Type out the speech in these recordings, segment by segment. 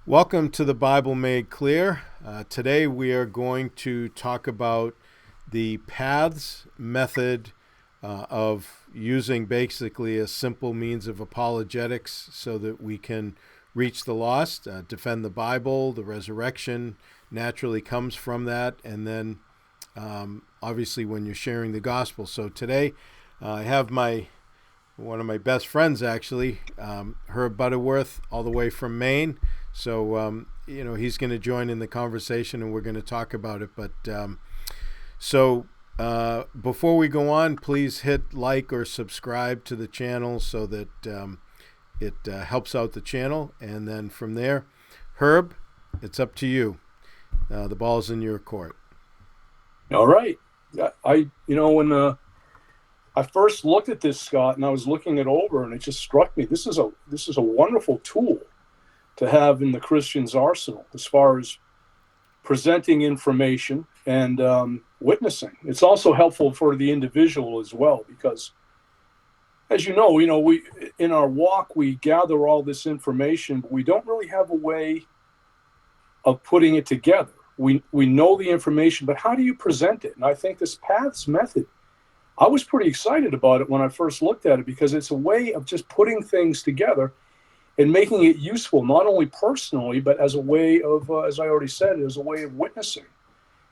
Welcome to the Bible Made Clear. Today we are going to talk about the paths method of using basically a simple means of apologetics so that we can reach the lost, defend the Bible. The resurrection naturally comes from that, and then obviously when you're sharing the gospel. So today I have one of my best friends, actually, Herb Butterworth, all the way from Maine. So, he's going to join in the conversation and we're going to talk about it. But before we go on, please hit like or subscribe to the channel so that it helps out the channel. And then from there, Herb, it's up to you. The ball's in your court. All right. When I first looked at this, Scott, and I was looking it over, and it just struck me. This is a wonderful tool to have in the Christian's arsenal as far as presenting information and witnessing. It's also helpful for the individual as well, because, as we in our walk we gather all this information, but we don't really have a way of putting it together. We know the information, but how do you present it? And I think this paths method, I was pretty excited about it when I first looked at it, because it's a way of just putting things together and making it useful, not only personally, but as a way of, as I already said, as a way of witnessing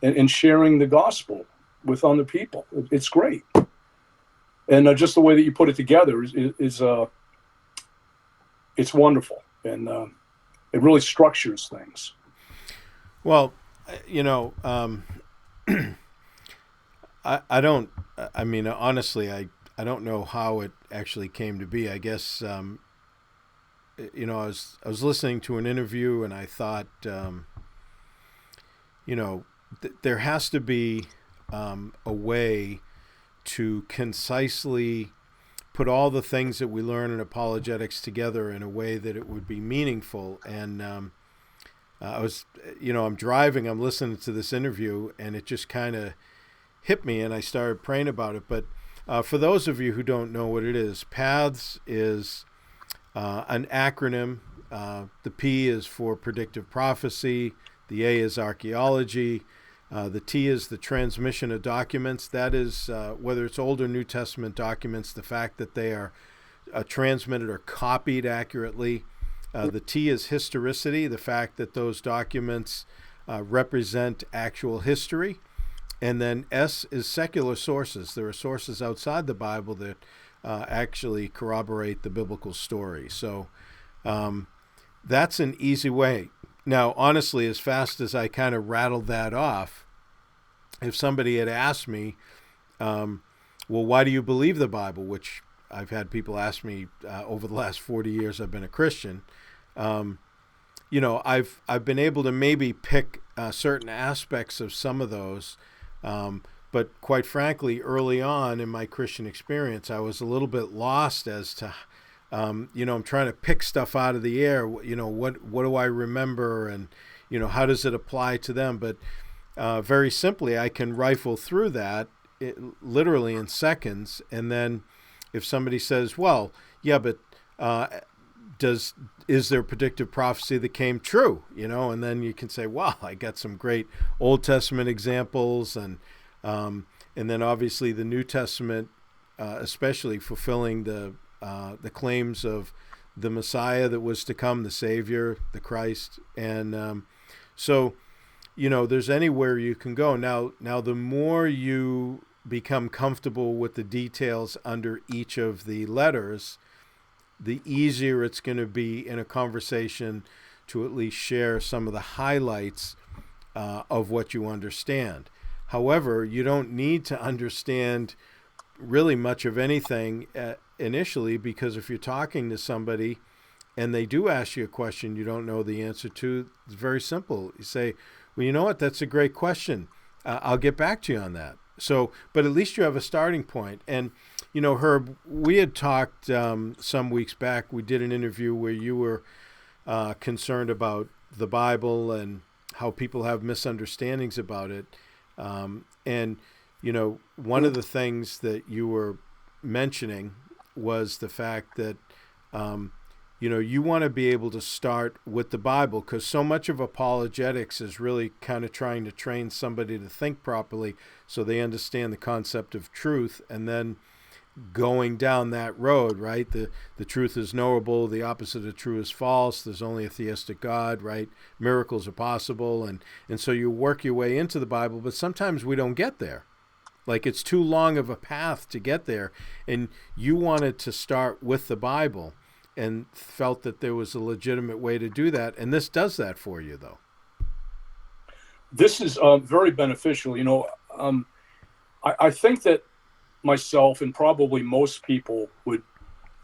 and sharing the gospel with other people. It's great. And just the way that you put it together is it's wonderful. And it really structures things. Well, you know, um, I don't, I mean, honestly, I don't know how it actually came to be. I guess, I was listening to an interview and I thought, there has to be a way to concisely put all the things that we learn in apologetics together in a way that it would be meaningful. And I'm driving, I'm listening to this interview, and it just kind of hit me, and I started praying about it. But for those of you who don't know what it is, PATHS is an acronym. The P is for predictive prophecy. The A is archaeology. The T is the transmission of documents. That is, whether it's Old or New Testament documents, the fact that they are transmitted or copied accurately. The T is historicity, the fact that those documents represent actual history. And then S is secular sources. There are sources outside the Bible that actually corroborate the biblical story. So that's an easy way. Now, honestly, as fast as I kind of rattled that off, if somebody had asked me, well, why do you believe the Bible? Which I've had people ask me over the last 40 years I've been a Christian. I've been able to maybe pick certain aspects of some of those. But quite frankly, early on in my Christian experience, I was a little bit lost as to, I'm trying to pick stuff out of the air. What do I remember, and how does it apply to them? But very simply, I can rifle through that literally in seconds. And then, if somebody says, "Well, yeah, but is there predictive prophecy that came true?" And then you can say, "Well, I got some great Old Testament examples, and then obviously the New Testament, especially fulfilling the claims of the Messiah that was to come, the Savior, the Christ." And so, there's anywhere you can go. Now, the more you become comfortable with the details under each of the letters, the easier it's going to be in a conversation to at least share some of the highlights of what you understand. However, you don't need to understand really much of anything initially, because if you're talking to somebody and they do ask you a question you don't know the answer to, it's very simple. You say, "Well, you know what? That's a great question. I'll get back to you on that." So, but at least you have a starting point. And, Herb, we had talked some weeks back. We did an interview where you were concerned about the Bible and how people have misunderstandings about it. And, one of the things that you were mentioning was the fact that, you want to be able to start with the Bible, because so much of apologetics is really kind of trying to train somebody to think properly so they understand the concept of truth, and then going down that road, right? The truth is knowable, the opposite of true is false, there's only a theistic God, right? Miracles are possible, and so you work your way into the Bible, but sometimes we don't get there. Like, it's too long of a path to get there, and you wanted to start with the Bible and felt that there was a legitimate way to do that, and this does that for you, though. This is very beneficial. I think that myself and probably most people would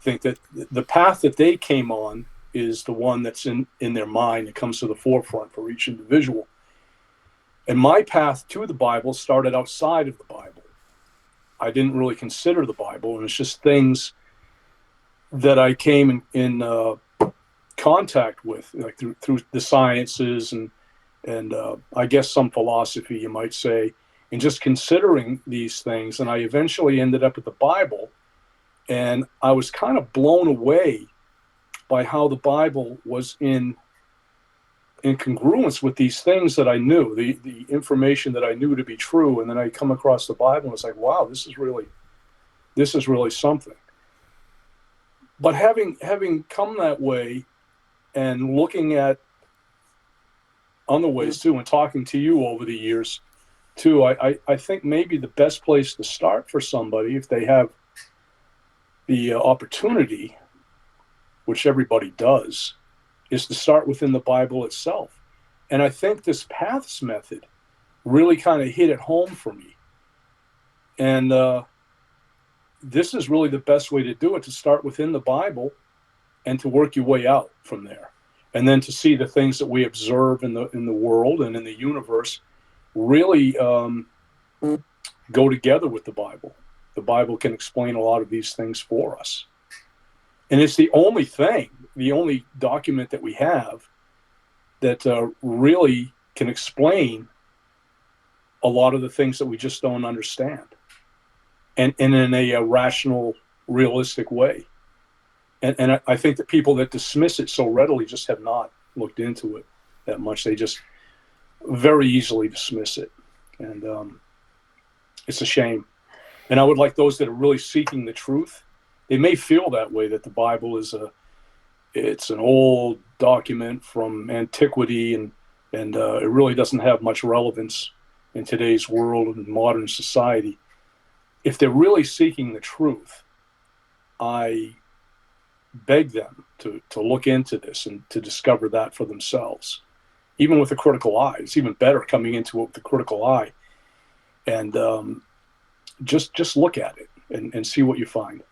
think that the path that they came on is the one that's in their mind. It comes to the forefront for each individual. And my path to the Bible started outside of the Bible. I didn't really consider the Bible, and it's just things that I came in contact with, like through the sciences and I guess some philosophy, you might say, and just considering these things. And I eventually ended up at the Bible, and I was kind of blown away by how the Bible was in congruence with these things that I knew, the information that I knew to be true. And then I come across the Bible and it's like, wow, this is really something. But having come that way and looking at other ways too, and talking to you over the years too, I think maybe the best place to start for somebody, if they have the opportunity, which everybody does, is to start within the Bible itself. And I think this paths method really kind of hit it home for me. And this is really the best way to do it, to start within the Bible and to work your way out from there. And then to see the things that we observe in the world and in the universe really go together with the Bible. The Bible can explain a lot of these things for us. And it's the only document that we have that really can explain a lot of the things that we just don't understand, and in a rational, realistic way. And I think that people that dismiss it so readily just have not looked into it that much. They just very easily dismiss it. And it's a shame. And I would like those that are really seeking the truth, they may feel that way, that the Bible is it's an old document from antiquity, and it really doesn't have much relevance in today's world and modern society. If they're really seeking the truth, I beg them to look into this and to discover that for themselves, even with a critical eye. It's even better coming into it with a critical eye, and just look at it and see what you find.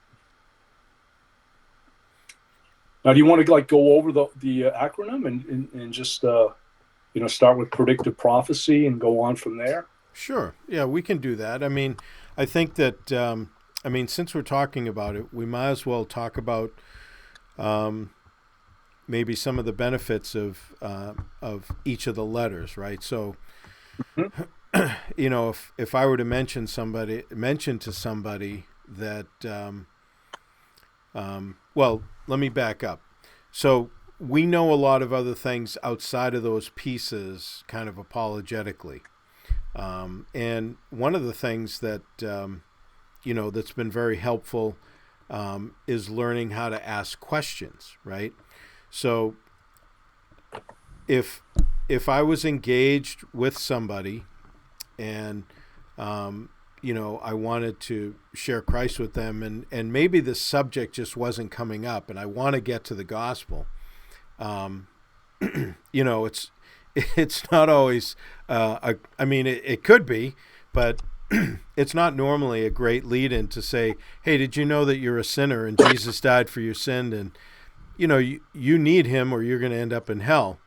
Now, do you want to go over the acronym and just start with predictive prophecy and go on from there? Sure. Yeah, we can do that. I mean, I think that since we're talking about it, we might as well talk about maybe some of the benefits of each of the letters, right? So, if I were to mention to somebody that, well, let me back up. So we know a lot of other things outside of those pieces, kind of apologetically. And one of the things that, that's been very helpful is learning how to ask questions, right? So if I was engaged with somebody and, I wanted to share Christ with them, and maybe the subject just wasn't coming up, and I want to get to the gospel, it's not always, it could be, but it's not normally a great lead-in to say, hey, did you know that you're a sinner and Jesus died for your sin, and, you need him or you're going to end up in hell.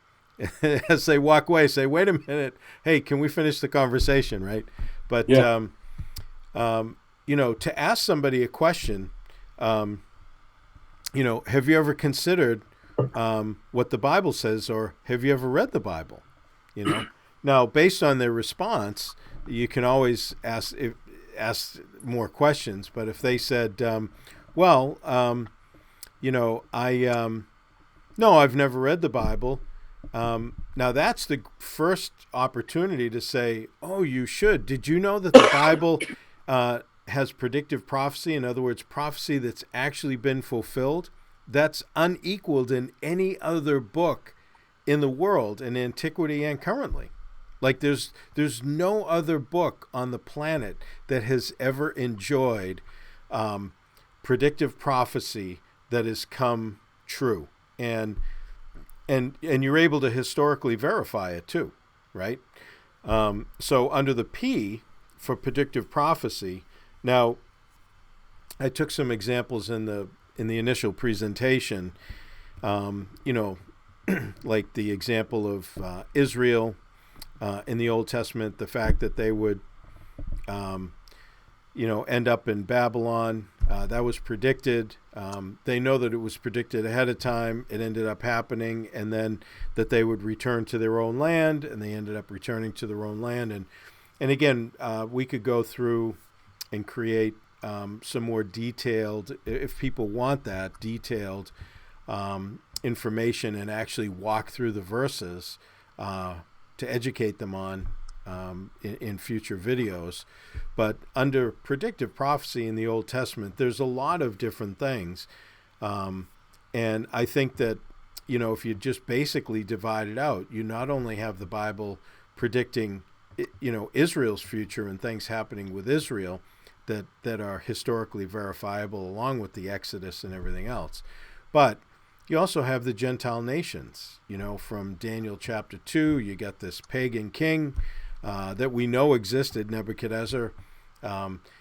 As they walk away, say, wait a minute, hey, can we finish the conversation, right? But, yeah. To ask somebody a question, have you ever considered what the Bible says, or have you ever read the Bible? Now, based on their response, you can always ask more questions. But if they said, No, I've never read the Bible. Now that's the first opportunity to say, "Oh, you should." Did you know that the Bible has predictive prophecy? In other words, prophecy that's actually been fulfilled. That's unequaled in any other book in the world in antiquity and currently. Like there's no other book on the planet that has ever enjoyed predictive prophecy that has come true, and and you're able to historically verify it too, right? So under the P for predictive prophecy, now I took some examples in the initial presentation. You know, like the example of Israel in the Old Testament, the fact that they would, end up in Babylon. That was predicted. They know that it was predicted ahead of time. It ended up happening, and then that they would return to their own land, and they ended up returning to their own land. And again, we could go through and create some more detailed, if people want that, detailed information and actually walk through the verses to educate them on in future videos. But under predictive prophecy in the Old Testament, there's a lot of different things. And I think that, if you just basically divide it out, you not only have the Bible predicting, Israel's future and things happening with Israel that are historically verifiable along with the Exodus and everything else, but you also have the Gentile nations. From Daniel chapter 2, you got this pagan king that we know existed, Nebuchadnezzar.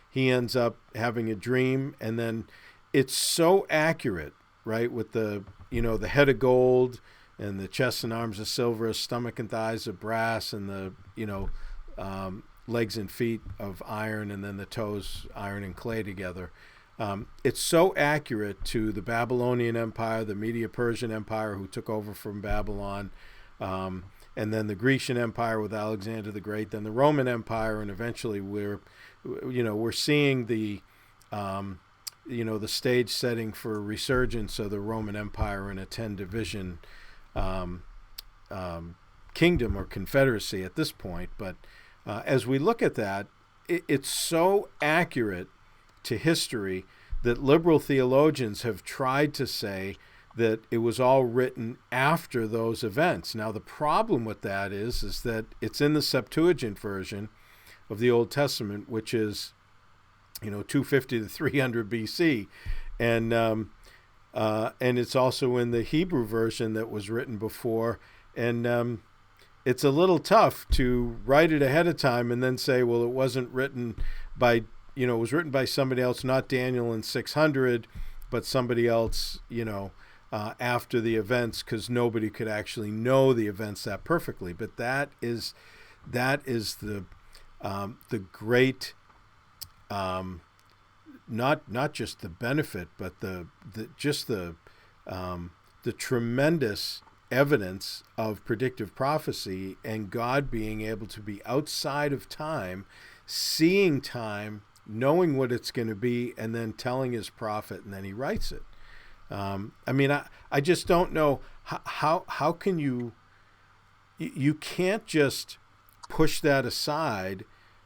He ends up having a dream, and then it's so accurate, right? With the head of gold and the chest and arms of silver, stomach and thighs of brass, and the legs and feet of iron, and then the toes iron and clay together. It's so accurate to the Babylonian Empire, the Medo-Persian Empire, who took over from Babylon, and then the Grecian Empire with Alexander the Great, then the Roman Empire, and eventually we're seeing the the stage setting for a resurgence of the Roman Empire in a 10-division kingdom or confederacy at this point. But as we look at that, it's so accurate to history that liberal theologians have tried to say that it was all written after those events. Now, the problem with that is that it's in the Septuagint version of the Old Testament, which is 250 to 300 BC, and it's also in the Hebrew version that was written before, and it's a little tough to write it ahead of time and then say, well, it wasn't written by it was written by somebody else, not Daniel in 600, but somebody else, after the events, because nobody could actually know the events that perfectly. But that is the great, not just the benefit, but the tremendous evidence of predictive prophecy and God being able to be outside of time, seeing time, knowing what it's going to be, and then telling his prophet, and then he writes it. I just don't know how can you can't just push that aside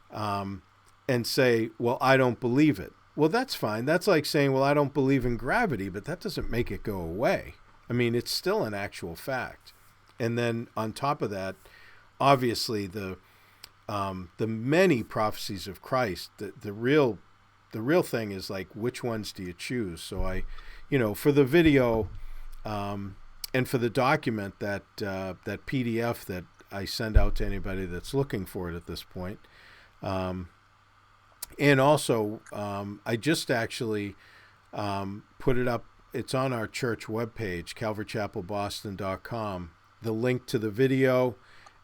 and say, well, I don't believe it. Well, that's fine. That's like saying, well, I don't believe in gravity, but that doesn't make it go away. It's still an actual fact. And then on top of that, obviously the many prophecies of Christ, the real thing is like, which ones do you choose? So for the video and for the document, that PDF that I send out to anybody that's looking for it at this point, and also I just actually put it up. It's on our church webpage, calvarychapelboston.com, the link to the video,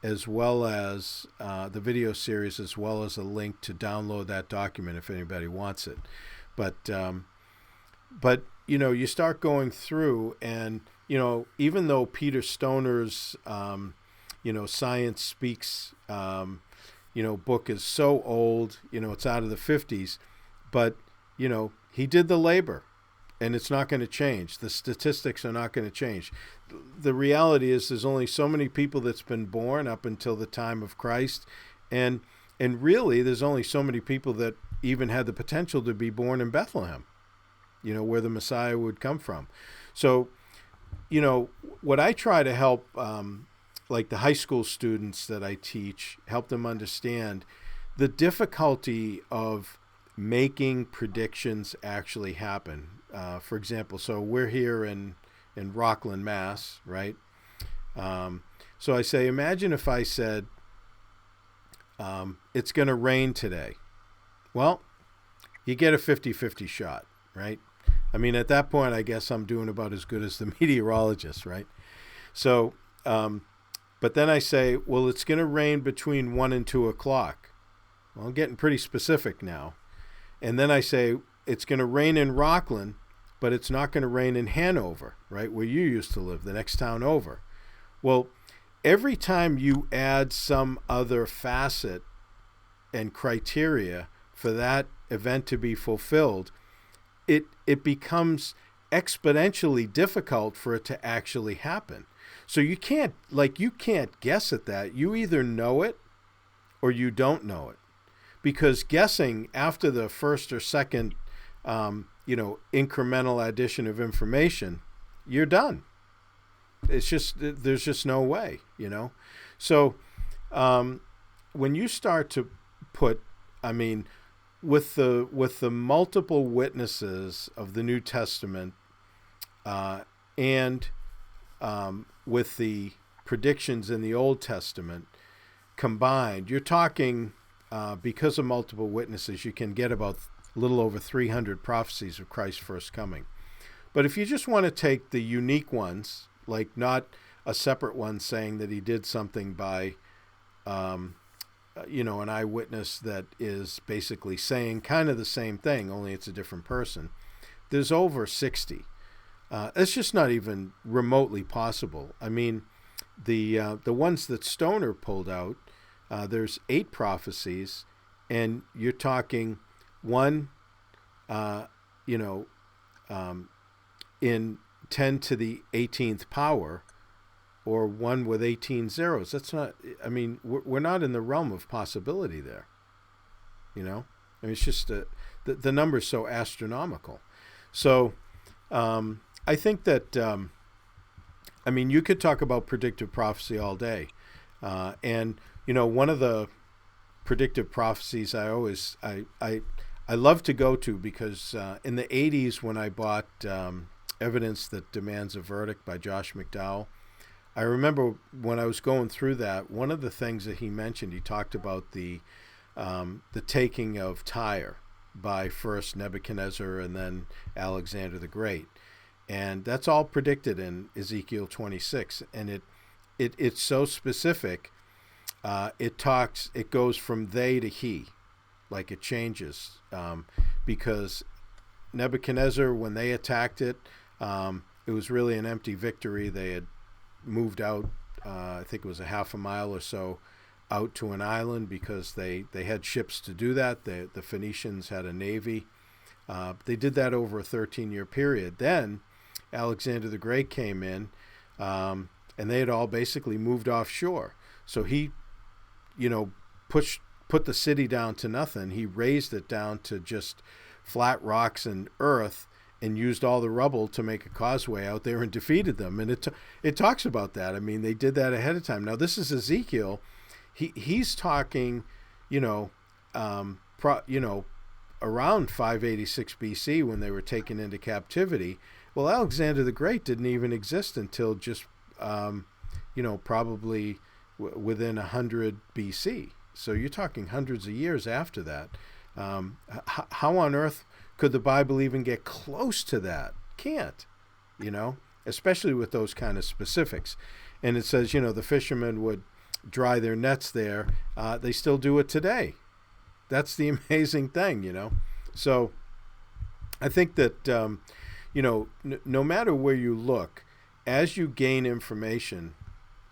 as well as the video series, as well as a link to download that document if anybody wants it. But you start going through, and even though Peter Stoner's Science Speaks book is so old, it's out of the 50s, but he did the labor, and it's not going to change. The statistics are not going to change. the reality is there's only so many people that's been born up until the time of Christ, and really there's only so many people that even had the potential to be born in Bethlehem, where the Messiah would come from. So, what I try to help, like the high school students that I teach, help them understand the difficulty of making predictions actually happen. For example, so we're here in Rockland, Mass, right? So I say, imagine if I said, it's going to rain today. Well, you get a 50-50 shot, right? I mean, at that point, I guess I'm doing about as good as the meteorologist, right? So, but then I say, well, it's going to rain between 1 and 2 o'clock. Well, I'm getting pretty specific now. And then I say, it's going to rain in Rockland, but it's not going to rain in Hanover, right, where you used to live, the next town over. Well, every time you add some other facet and criteria for that event to be fulfilled, it becomes exponentially difficult for it to actually happen. So you can't guess at that. You either know it or you don't know it. Because guessing after the first or second incremental addition of information, you're done. It's just, there's just no way, So when you start to put, with the multiple witnesses of the New Testament and with the predictions in the Old Testament combined, you're talking, because of multiple witnesses, you can get about a little over 300 prophecies of Christ's first coming. But if you just want to take the unique ones, like not a separate one saying that he did something by, an eyewitness that is basically saying kind of the same thing, only it's a different person, there's over 60. It's just not even remotely possible. I mean, the ones that Stoner pulled out, there's 8 prophecies, and you're talking one, in 10 to the 18th power, or one with 18 zeros. That's not, we're not in the realm of possibility there. It's just the number's so astronomical. So I think that, you could talk about predictive prophecy all day. And one of the predictive prophecies I love to go to, because in the 80s when I bought Evidence That Demands a Verdict by Josh McDowell, I remember when I was going through that, one of the things that he mentioned, he talked about the taking of Tyre by first Nebuchadnezzar and then Alexander the Great. And that's all predicted in Ezekiel 26. And it's so specific. It goes from they to he, like it changes, because Nebuchadnezzar, when they attacked it, it was really an empty victory. They had moved out, I think it was a half a mile or so out to an island because they had ships to do that. The Phoenicians had a navy. They did that over a 13-year period. Then Alexander the Great came in, and they had all basically moved offshore. So he, put the city down to nothing. He raised it down to just flat rocks and earth, and used all the rubble to make a causeway out there and defeated them. And it talks about that. They did that ahead of time. Now this is Ezekiel. He's talking, around 586 BC when they were taken into captivity. Well, Alexander the Great didn't even exist until just, probably within 100 BC. So you're talking hundreds of years after that. How on earth could the Bible even get close to that? Can't, especially with those kind of specifics. And it says, the fishermen would dry their nets there. They still do it today. That's the amazing thing, So I think that, no matter where you look, as you gain information,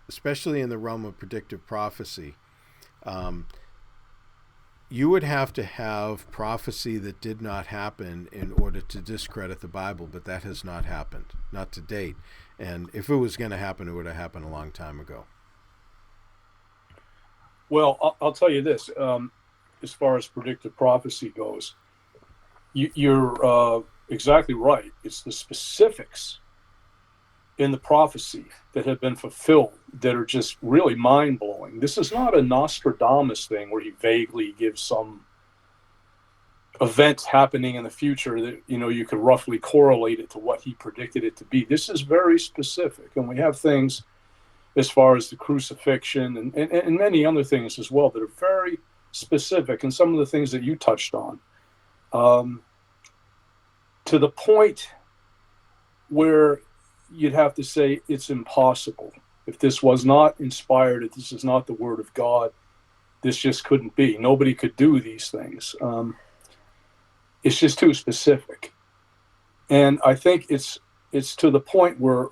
especially in the realm of predictive prophecy, you would have to have prophecy that did not happen in order to discredit the Bible, but that has not happened, not to date. And if it was going to happen, it would have happened a long time ago. Well, I'll tell you this. As far as predictive prophecy goes, you're exactly right. It's the specifics in the prophecy that have been fulfilled that are just really mind-blowing. This is not a Nostradamus thing where he vaguely gives some event happening in the future that you could roughly correlate it to what he predicted it to be. This is very specific, and we have things as far as the crucifixion and many other things as well that are very specific, and some of the things that you touched on, to the point where you'd have to say it's impossible. If this was not inspired, if this is not the word of God, this just couldn't be. Nobody could do these things. It's just too specific. And I think it's to the point where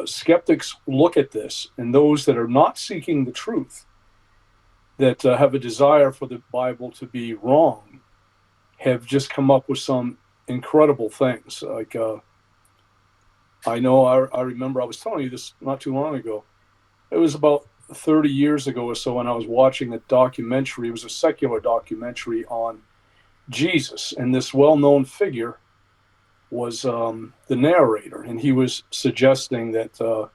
skeptics look at this, and those that are not seeking the truth, that have a desire for the Bible to be wrong, have just come up with some incredible things. Like, I remember I was telling you this not too long ago. It was about 30 years ago or so when I was watching a documentary. It was a secular documentary on Jesus, and this well-known figure was the narrator, and he was suggesting that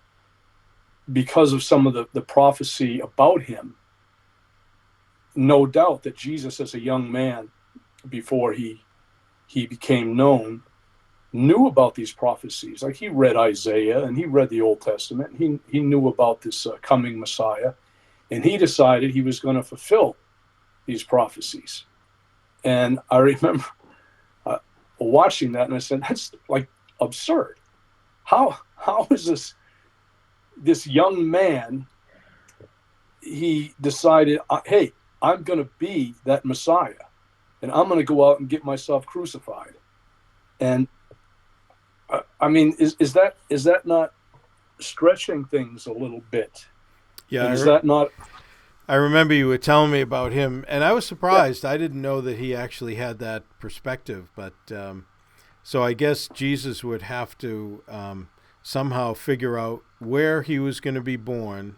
because of some of the prophecy about him, no doubt that Jesus, as a young man, before he became known, knew about these prophecies. Like, he read Isaiah and he read the Old Testament. He knew about this coming Messiah, and he decided he was going to fulfill these prophecies. And I remember watching that, and I said, that's like absurd. How is this young man, he decided, hey, I'm going to be that Messiah, and I'm going to go out and get myself crucified. And I mean, is that not stretching things a little bit? Yeah. And is that not? I remember you were telling me about him, and I was surprised. Yeah. I didn't know that he actually had that perspective. But so I guess Jesus would have to somehow figure out where he was going to be born,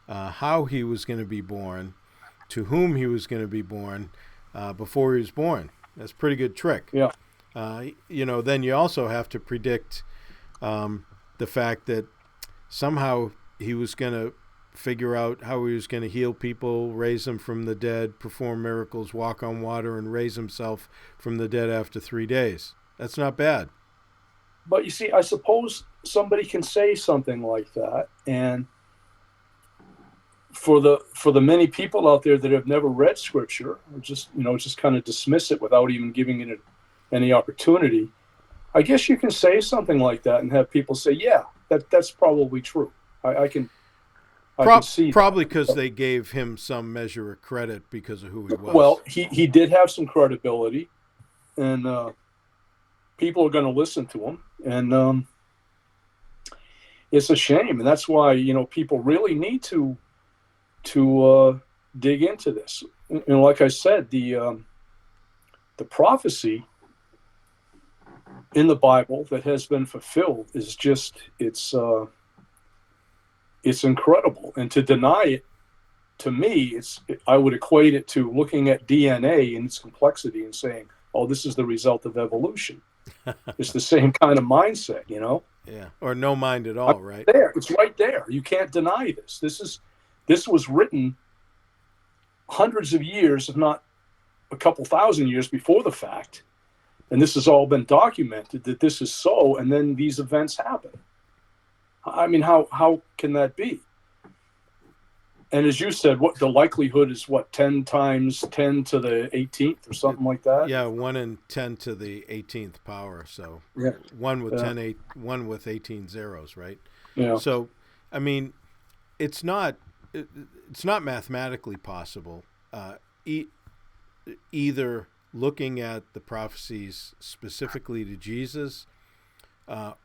how he was going to be born, to whom he was going to be born before he was born. That's a pretty good trick. Yeah. Then you also have to predict the fact that somehow he was going to figure out how he was going to heal people, raise them from the dead, perform miracles, walk on water, and raise himself from the dead after 3 days. That's not bad. But you see, I suppose somebody can say something like that, and for the many people out there that have never read Scripture, or just kind of dismiss it without even giving it any opportunity, I guess you can say something like that and have people say, yeah, that's probably true. I can see probably because they gave him some measure of credit because of who he was. Well, he did have some credibility, and people are going to listen to him, and it's a shame, and that's why people really need to dig into this. Like I said, the prophecy in the Bible that has been fulfilled is just it's incredible, and to deny it, to me, I would equate it to looking at DNA and its complexity and saying, "Oh, this is the result of evolution." It's the same kind of mindset, Yeah, or no mind at all, right? It's right there. You can't deny this. This was written hundreds of years, if not a couple thousand years before the fact, and this has all been documented that this is so, and then these events happen. I mean, how can that be? And as you said, what the likelihood is, 10 times 10 to the 18th or something like that? Yeah, 1 in 10 to the 18th power. So yeah. 1 with 1 with 18 zeros, right? Yeah. So, I mean, it's not mathematically possible. Either looking at the prophecies specifically to Jesus,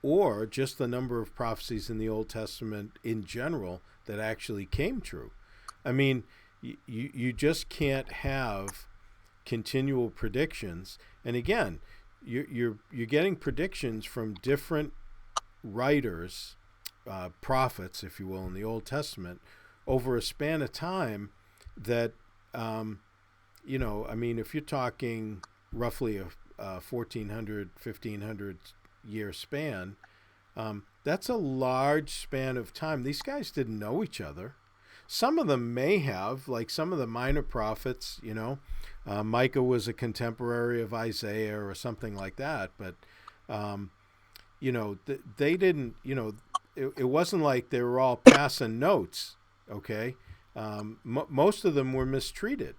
or just the number of prophecies in the Old Testament in general that actually came true. I mean, you just can't have continual predictions. And again, you're getting predictions from different writers prophets, if you will, in the Old Testament over a span of time that, I mean, if you're talking roughly a 1400, 1500 year span, that's a large span of time. These guys didn't know each other. Some of them may have, like some of the minor prophets, Micah was a contemporary of Isaiah or something like that. But, they didn't, it wasn't like they were all passing notes, okay? Most of them were mistreated.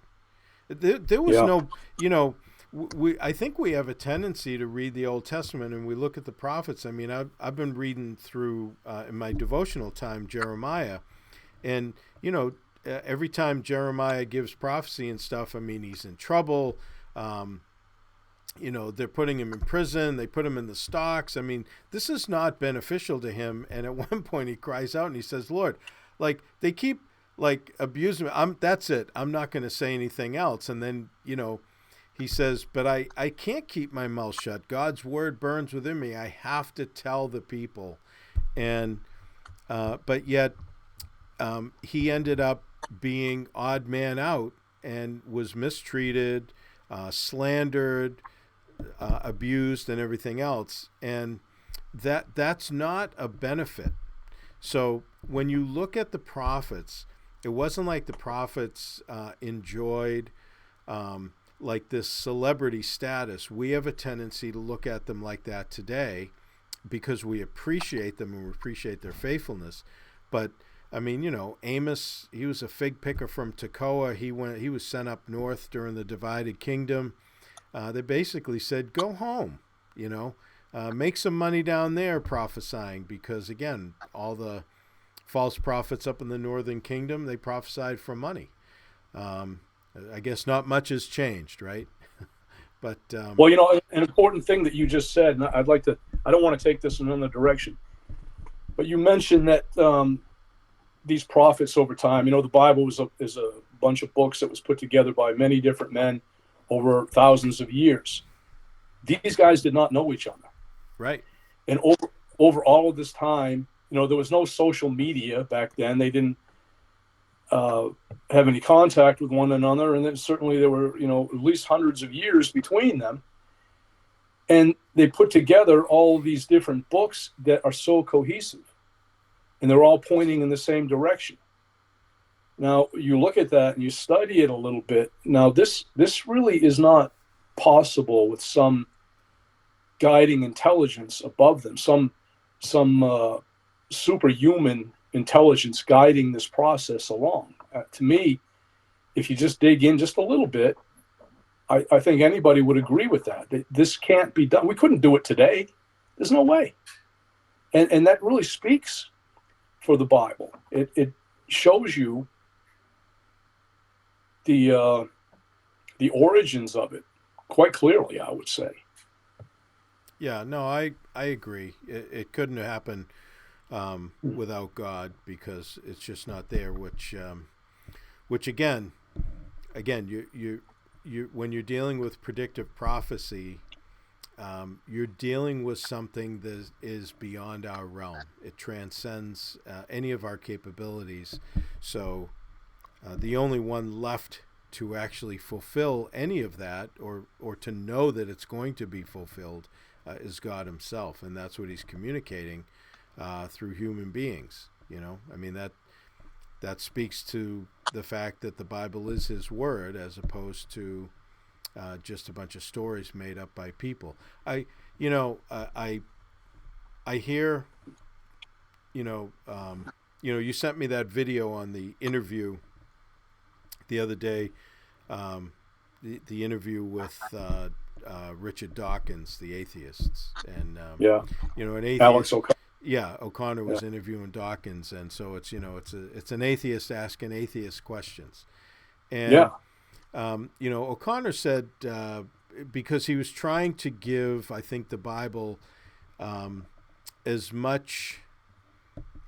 There was Yeah. no, I think we have a tendency to read the Old Testament and we look at the prophets. I mean, I've been reading through in my devotional time Jeremiah, and every time Jeremiah gives prophecy and stuff, I mean, he's in trouble. They're putting him in prison. They put him in the stocks. I mean, this is not beneficial to him. And at one point, he cries out and he says, "Lord, like they keep like abusing me. That's it. I'm not going to say anything else." And then he says, "But I can't keep my mouth shut. God's word burns within me. I have to tell the people." And but yet he ended up being odd man out and was mistreated, slandered, abused, and everything else. And that's not a benefit. So when you look at the prophets, it wasn't like the prophets enjoyed like this celebrity status. We have a tendency to look at them like that today because we appreciate them and we appreciate their faithfulness. But I mean, Amos, he was a fig picker from Tekoa. He was sent up north during the divided kingdom. They basically said, "Go home, make some money down there prophesying," because again, all the false prophets up in the northern kingdom, they prophesied for money. I guess not much has changed, right? But well, an important thing that you just said, and I don't want to take this in another direction, but you mentioned that these prophets over time, the Bible is a bunch of books that was put together by many different men over thousands of years. These guys did not know each other. Right. And over all of this time, there was no social media back then. They didn't have any contact with one another. And then certainly there were, at least hundreds of years between them. And they put together all of these different books that are so cohesive. And they're all pointing in the same direction. Now, you look at that and you study it a little bit. Now, this really is not possible with some guiding intelligence above them, some superhuman intelligence guiding this process along. To me, if you just dig in just a little bit, I think anybody would agree with that. This can't be done. We couldn't do it today. There's no way. And that really speaks for the Bible. It shows you the origins of it quite clearly, I would say. Yeah, no, I agree. It couldn't happen without God because it's just not there. Which again, you when you're dealing with predictive prophecy, you're dealing with something that is beyond our realm. It transcends any of our capabilities. So the only one left to actually fulfill any of that, or to know that it's going to be fulfilled, is God Himself, and that's what He's communicating through human beings. I mean that speaks to the fact that the Bible is His Word, as opposed to just a bunch of stories made up by people. I hear, you sent me that video on the interview the other day, the interview with Richard Dawkins, the atheists, and an atheist. Alex O'Connor. Yeah, O'Connor was interviewing Dawkins, and so it's an atheist asking atheist questions, and O'Connor said because he was trying to give, I think, the Bible as much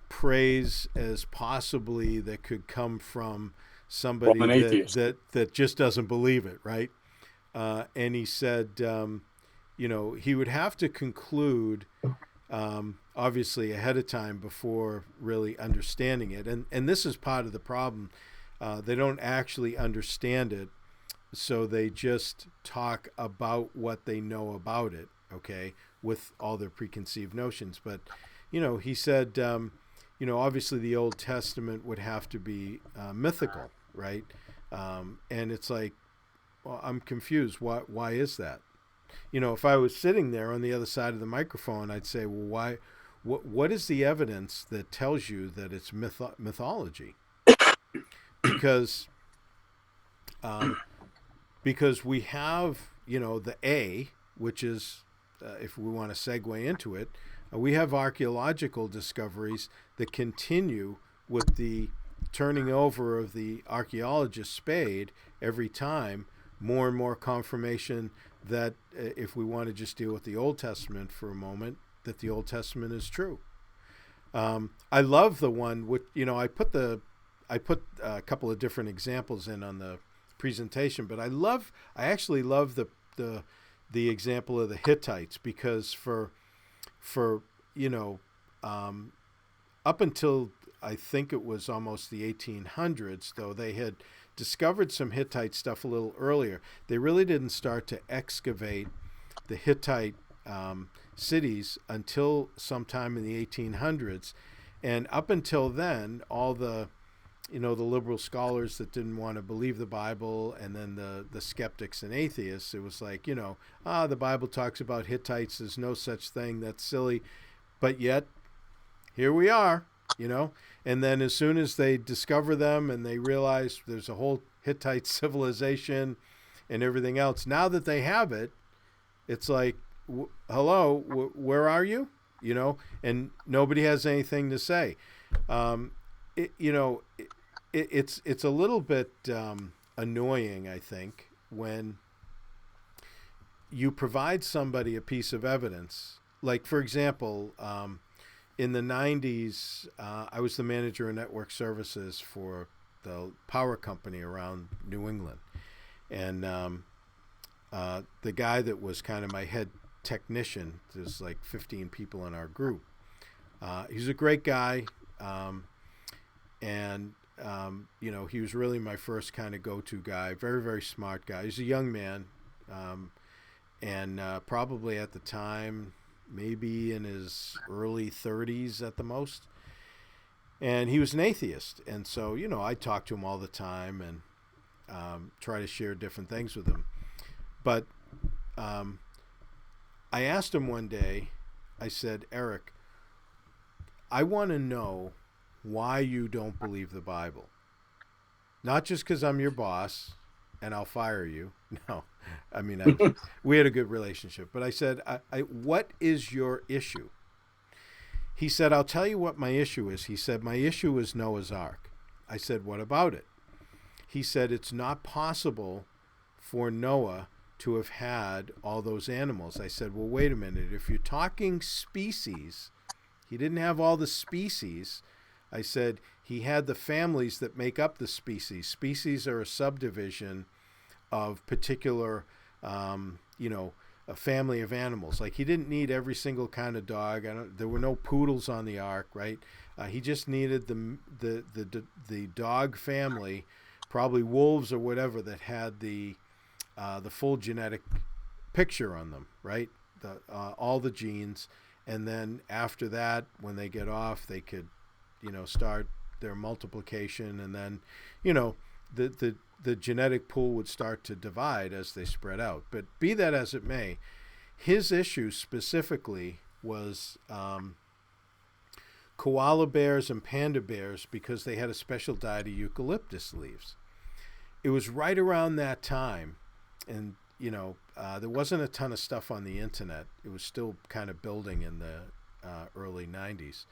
praise as possibly that could come from somebody that just doesn't believe it, right? And he said, he would have to conclude obviously ahead of time before really understanding it. And this is part of the problem. They don't actually understand it, so they just talk about what they know about it, okay, with all their preconceived notions. But, he said, obviously the Old Testament would have to be mythical, right? And it's like, well, I'm confused. Why is that? If I was sitting there on the other side of the microphone, I'd say, well, why? What is the evidence that tells you that it's mythology? Because um, because we have, the A, which is, if we want to segue into it, we have archaeological discoveries that continue with the turning over of the archaeologist's spade every time, more and more confirmation that, if we want to just deal with the Old Testament for a moment, that the Old Testament is true. I love the one with, I put a couple of different examples in on the presentation, but I actually love the example of the Hittites, because for up until I think it was almost the 1800s, though they had discovered some Hittite stuff a little earlier. They really didn't start to excavate the Hittite cities until sometime in the 1800s. And up until then, all the the liberal scholars that didn't want to believe the Bible, and then the skeptics and atheists, it was like, the Bible talks about Hittites. There's no such thing. That's silly. But yet, here we are, And then as soon as they discover them and they realize there's a whole Hittite civilization and everything else, now that they have it, it's like, hello, where are you? And nobody has anything to say. It's a little bit annoying, I think, when you provide somebody a piece of evidence. Like, for example, in the 90s, I was the manager of network services for the power company around New England. And the guy that was kind of my head technician, there's like 15 people in our group. He's a great guy. He was really my first kind of go-to guy. Very, very smart guy. He's a young man, and probably at the time, maybe in his early 30s at the most. And he was an atheist. And so, I talked to him all the time and try to share different things with him. But I asked him one day, I said, Eric, I want to know why you don't believe the Bible. Not just because I'm your boss and I'll fire you. No, I mean, we had a good relationship. But I said, what is your issue? He said, I'll tell you what my issue is. He said, my issue is Noah's Ark. I said, what about it? He said, it's not possible for Noah to have had all those animals. I said, well, wait a minute. If you're talking species, he didn't have all the species. I said he had the families that make up the species. Species are a subdivision of particular, a family of animals. Like, he didn't need every single kind of dog. There were no poodles on the ark, right? He just needed the dog family, probably wolves or whatever, that had the full genetic picture on them, right? All the genes, and then after that, when they get off, they could start their multiplication, and then, the genetic pool would start to divide as they spread out. But be that as it may, his issue specifically was koala bears and panda bears, because they had a special diet of eucalyptus leaves. It was right around that time, and there wasn't a ton of stuff on the internet. It was still kind of building in the early 90s.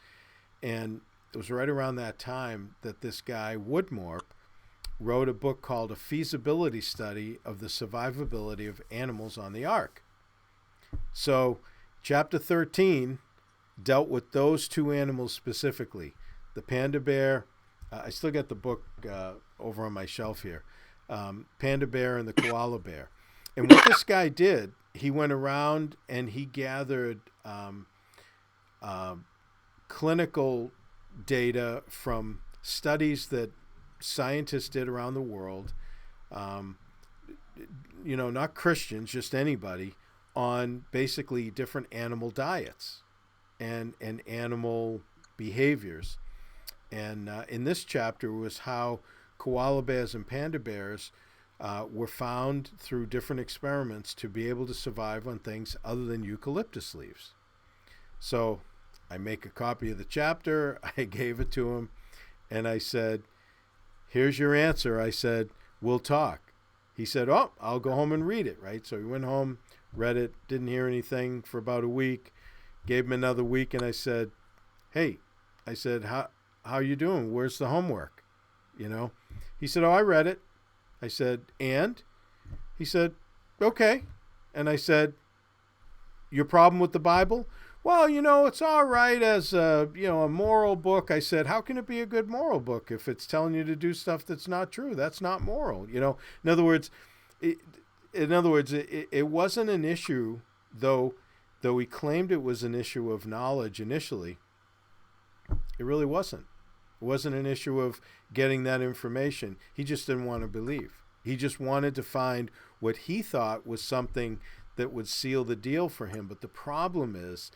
And it was right around that time that this guy, Woodmore, wrote a book called A Feasibility Study of the Survivability of Animals on the Ark. So chapter 13 dealt with those two animals specifically. The panda bear, I still got the book over on my shelf here, panda bear and the koala bear. And what this guy did, he went around and he gathered clinical data from studies that scientists did around the world, not Christians, just anybody, on basically different animal diets and animal behaviors. And in this chapter was how koala bears and panda bears were found through different experiments to be able to survive on things other than eucalyptus leaves. So I make a copy of the chapter, I gave it to him, and I said, here's your answer. I said, we'll talk. He said, oh, I'll go home and read it, right? So he went home, read it, didn't hear anything for about a week, gave him another week, and I said, hey, I said, how you doing? Where's the homework? He said, oh, I read it. I said, and? He said, okay. And I said, your problem with the Bible? Well, it's all right as a moral book. I said, how can it be a good moral book if it's telling you to do stuff that's not true? That's not moral. In other words, it wasn't an issue, though he claimed it was an issue of knowledge initially. It really wasn't. It wasn't an issue of getting that information. He just didn't want to believe. He just wanted to find what he thought was something that would seal the deal for him. But the problem is,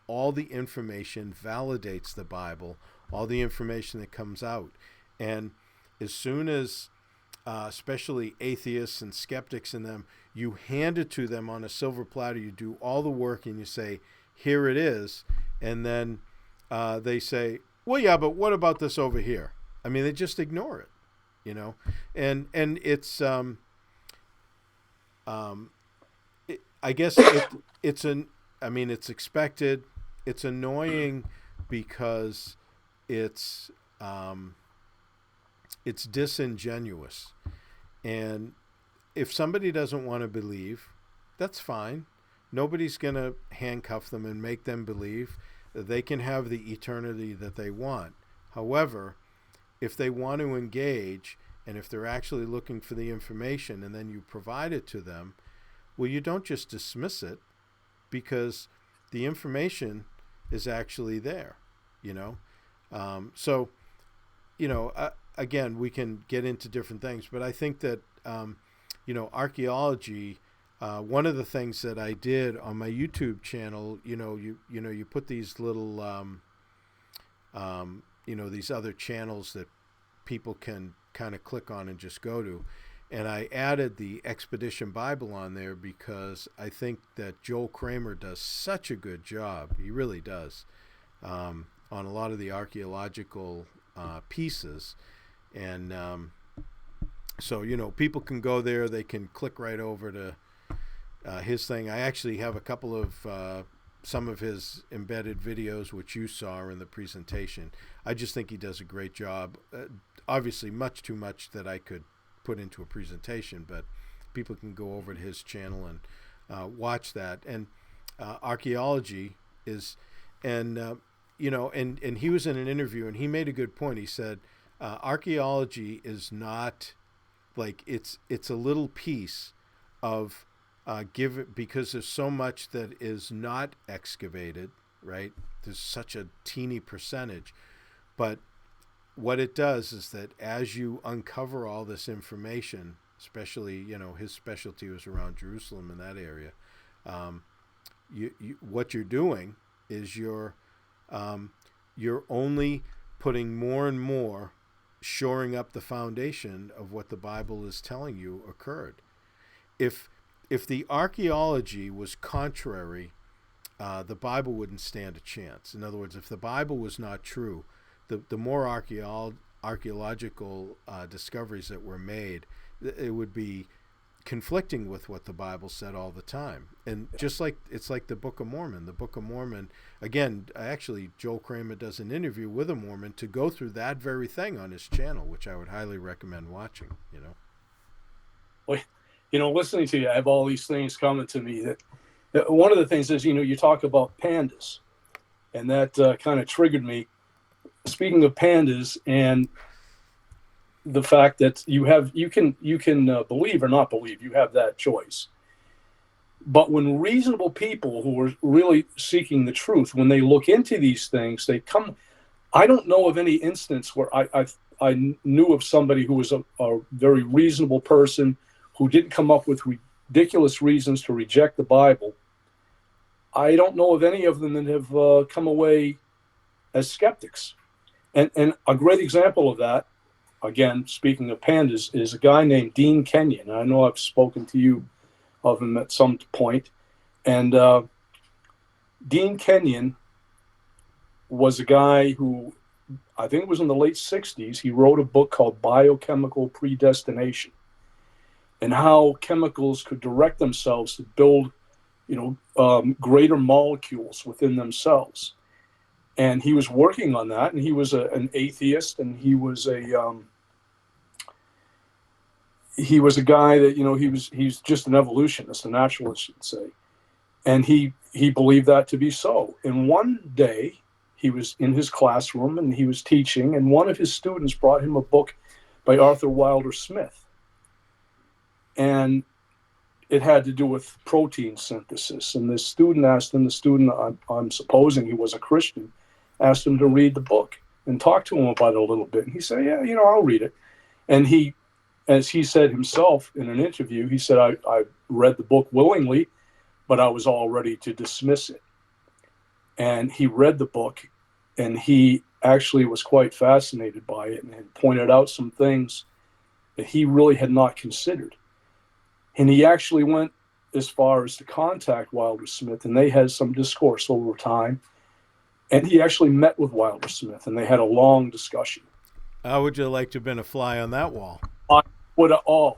all the information validates the Bible, all the information that comes out. And as soon as, especially atheists and skeptics in them, you hand it to them on a silver platter, you do all the work and you say, here it is. And then they say, well, yeah, but what about this over here? I mean, they just ignore it, and it's, I guess it's expected. It's annoying because it's disingenuous. And if somebody doesn't want to believe, that's fine. Nobody's going to handcuff them and make them believe. They can have the eternity that they want. However, if they want to engage, and if they're actually looking for the information and then you provide it to them, well, you don't just dismiss it, because the information is actually there, So, again, we can get into different things, but I think that, archaeology, one of the things that I did on my YouTube channel, you put these little, these other channels that people can kind of click on and just go to. And I added the Expedition Bible on there because I think that Joel Kramer does such a good job. He really does, on a lot of the archaeological pieces. And so, people can go there. They can click right over to his thing. I actually have a couple of some of his embedded videos, which you saw in the presentation. I just think he does a great job. Obviously, much too much that I could put into a presentation, but people can go over to his channel and watch that. And archaeology is, and he was in an interview and he made a good point. He said, archaeology is not like it's a little piece of because there's so much that is not excavated, right? There's such a teeny percentage, but what it does is that as you uncover all this information, especially, his specialty was around Jerusalem in that area, what you're doing is you're only putting more and more, shoring up the foundation of what the Bible is telling you occurred. If the archaeology was contrary, the Bible wouldn't stand a chance. In other words, if the Bible was not true, the more archaeological discoveries that were made, it would be conflicting with what the Bible said all the time. And just like it's like the Book of Mormon. The Book of Mormon, again, actually, Joel Kramer does an interview with a Mormon to go through that very thing on his channel, which I would highly recommend watching. Well, listening to you, I have all these things coming to me. That one of the things is, you talk about pandas, and that kind of triggered me. Speaking of pandas and the fact that you can believe or not believe, you have that choice. But when reasonable people who are really seeking the truth, when they look into these things, they come. I don't know of any instance where I knew of somebody who was a very reasonable person who didn't come up with ridiculous reasons to reject the Bible. I don't know of any of them that have come away as skeptics. And a great example of that, again, speaking of pandas, is a guy named Dean Kenyon. I know I've spoken to you of him at some point. And Dean Kenyon was a guy who, I think it was in the late 60s, he wrote a book called Biochemical Predestination, and how chemicals could direct themselves to build, greater molecules within themselves. And he was working on that, and he was an atheist, and he was a guy that, he's just an evolutionist, a naturalist, you'd say. And he believed that to be so. And one day he was in his classroom and he was teaching, and one of his students brought him a book by Arthur Wilder Smith. And it had to do with protein synthesis. And this student asked him, I'm supposing he was a Christian, asked him to read the book and talk to him about it a little bit. And he said, yeah, I'll read it. And he, as he said himself in an interview, he said, I read the book willingly, but I was all ready to dismiss it. And he read the book, and he actually was quite fascinated by it and had pointed out some things that he really had not considered. And he actually went as far as to contact Wilder Smith, and they had some discourse over time. And he actually met with Wilder Smith, and they had a long discussion. How would you like to have been a fly on that wall? I would love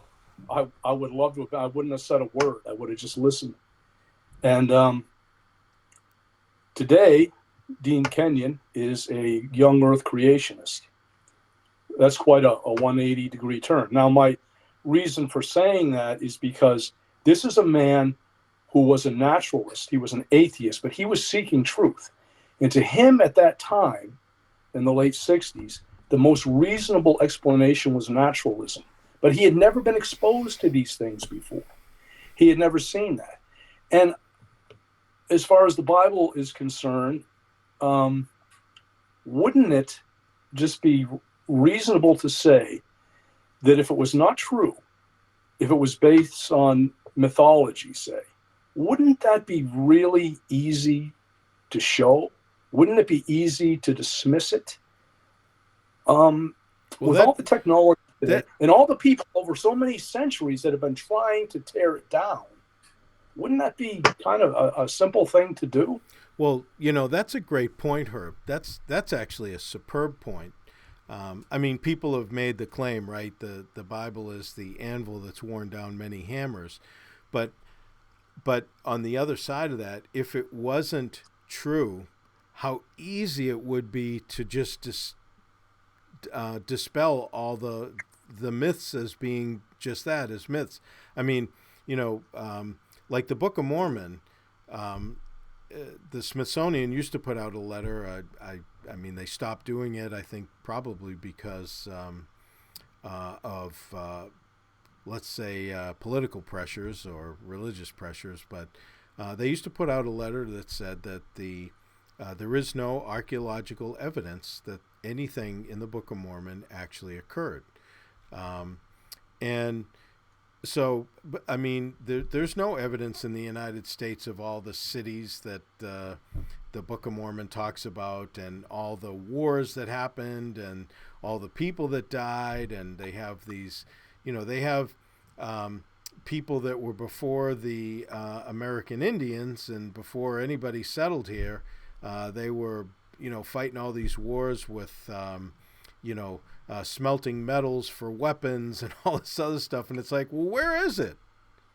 to have. I wouldn't have said a word. I would have just listened. And today, Dean Kenyon is a young Earth creationist. That's quite a 180-degree turn. Now, my reason for saying that is because this is a man who was a naturalist. He was an atheist, but he was seeking truth. And to him at that time, in the late 60s, the most reasonable explanation was naturalism. But he had never been exposed to these things before. He had never seen that. And as far as the Bible is concerned, wouldn't it just be reasonable to say that if it was not true, if it was based on mythology, say, wouldn't that be really easy to show? Wouldn't it be easy to dismiss it? All the technology and all the people over so many centuries that have been trying to tear it down, wouldn't that be kind of a simple thing to do? Well, that's a great point, Herb. That's actually a superb point. People have made the claim, right? The Bible is the anvil that's worn down many hammers. But on the other side of that, if it wasn't true, how easy it would be to just dispel all the myths as being just that, as myths. Like the Book of Mormon, the Smithsonian used to put out a letter. They stopped doing it, I think, probably because of, let's say, political pressures or religious pressures. But they used to put out a letter that said that there is no archaeological evidence that anything in the Book of Mormon actually occurred. And so, there's no evidence in the United States of all the cities that the Book of Mormon talks about, and all the wars that happened, and all the people that died. And they have these, they have people that were before the American Indians and before anybody settled here. They were, fighting all these wars with, smelting metals for weapons and all this other stuff. And it's like, well, where is it?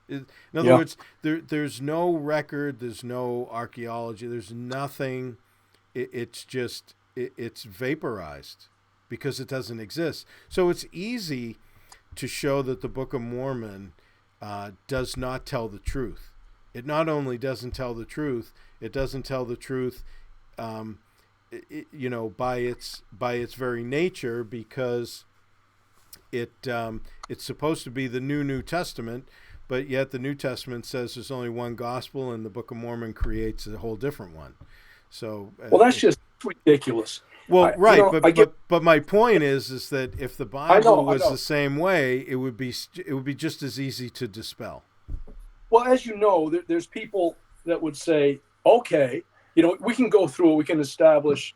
In other words, there's no record, there's no archaeology, there's nothing. It's just, it's vaporized because it doesn't exist. So it's easy to show that the Book of Mormon does not tell the truth. It not only doesn't tell the truth, it doesn't tell the truth by its very nature, because it's supposed to be the New Testament, but yet the New Testament says there's only one gospel, and the Book of Mormon creates a whole different one. So, Well, that's just ridiculous. well, right, I get. but my point is that if the I Bible know. I was know. the same way, it would be just as easy to dispel. Well, as you know, there's people that would say, okay, we can go through it. We can establish.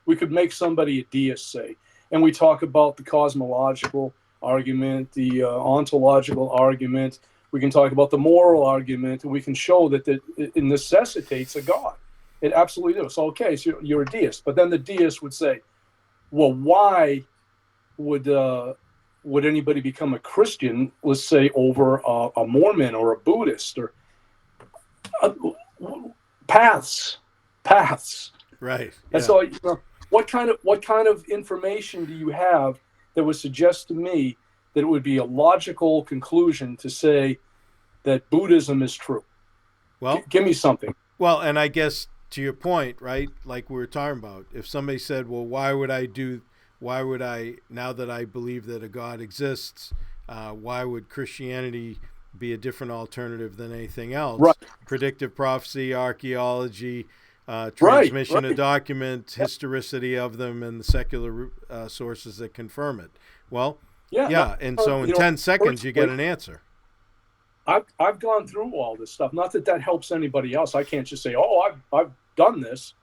We could make somebody a deist, say, and we talk about the cosmological argument, the ontological argument. We can talk about the moral argument, and we can show that it necessitates a God. It absolutely does. So, okay, so you're a deist, but then the deist would say, well, why would anybody become a Christian, let's say, over a Mormon or a Buddhist or uh, paths? Right. And Yeah. so, what kind of information do you have that would suggest to me that it would be a logical conclusion to say that Buddhism is true? Well, Give me something. well, and I guess to your point, right? Like we were talking about, if somebody said, "Well, why would I, now that I believe that a God exists, why would Christianity be a different alternative than anything Right, else? Predictive prophecy, archaeology, right, transmission of right. documents, historicity of them, and the secular sources that confirm it." Well, Yeah, yeah, and so in 10 seconds you get personally, an answer. I've gone through all this stuff. Not that helps anybody else. I can't just say, "Oh, I've done this."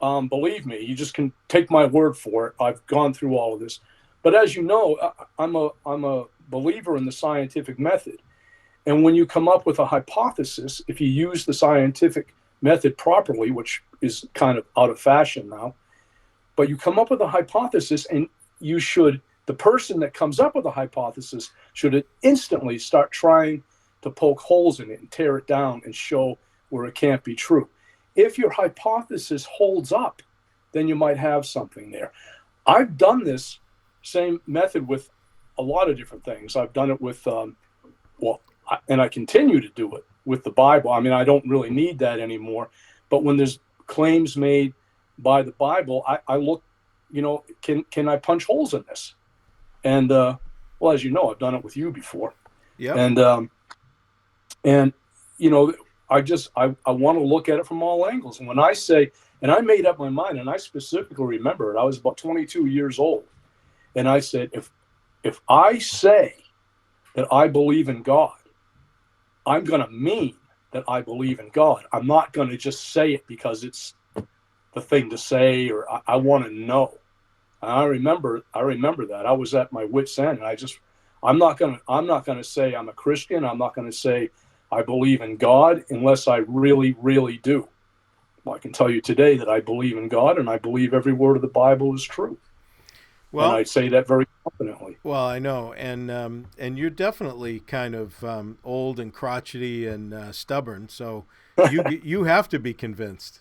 Believe me, you just can take my word for it. I've gone through all of this. But as you know, I'm a believer in the scientific method. And when you come up with a hypothesis, if you use the scientific method properly, which is kind of out of fashion now, but you come up with a hypothesis, and the person that comes up with a hypothesis should instantly start trying to poke holes in it and tear it down and show where it can't be true. If your hypothesis holds up, then you might have something there. I've done this same method with a lot of different things. I've done it with, and I continue to do it with the Bible. I mean, I don't really need that anymore. But when there's claims made by the Bible, I look, can I punch holes in this? And well, as you know, I've done it with you before. Yep. And I want to look at it from all angles. And when I say, and I made up my mind, and I specifically remember it, I was about 22 years old, and I said, if I say that I believe in God, I'm going to mean that I believe in God. I'm not going to just say it because it's the thing to say, or I want to know. And I remember that I was at my wit's end, and I'm not going to say I'm a Christian. I'm not going to say I believe in God unless I really, really do. Well, I can tell you today that I believe in God, and I believe every word of the Bible is true. And Well, I say that very confidently. well, I know, and you're definitely kind of old and crotchety and stubborn, so you have to be convinced.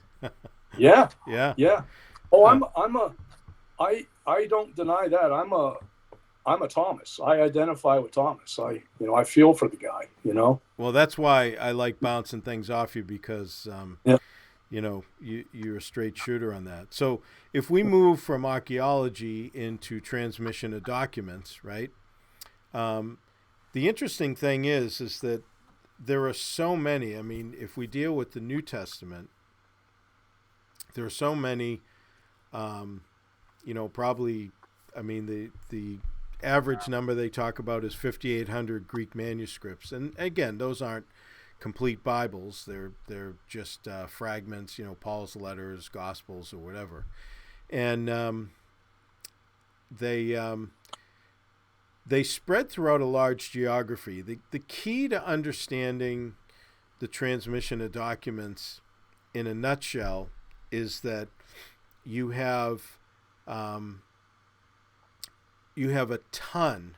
Yeah, Yeah. yeah. Oh, Uh, I don't deny that. I'm a Thomas. I identify with Thomas. I feel for the guy. well, that's why I like bouncing things off you because Yeah. you're a straight shooter on that. So if we move from archaeology into transmission of documents, right? The interesting thing is that there are so many. I mean, if we deal with the New Testament, there are so many. Probably. I mean, the average number they talk about is 5,800 Greek manuscripts, and again, those aren't complete Bibles. They're just fragments. Paul's letters, Gospels, or whatever, and they spread throughout a large geography. The key to understanding the transmission of documents in a nutshell is that you have a ton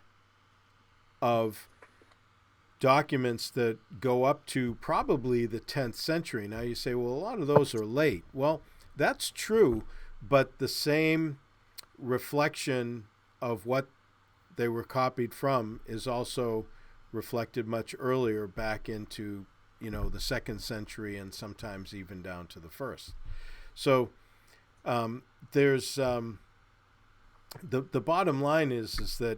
of documents that go up to probably the 10th century. Now you say, well, a lot of those are late. Well, that's true, but the same reflection of what they were copied from is also reflected much earlier back into the 2nd century and sometimes even down to the 1st. So there's the bottom line is that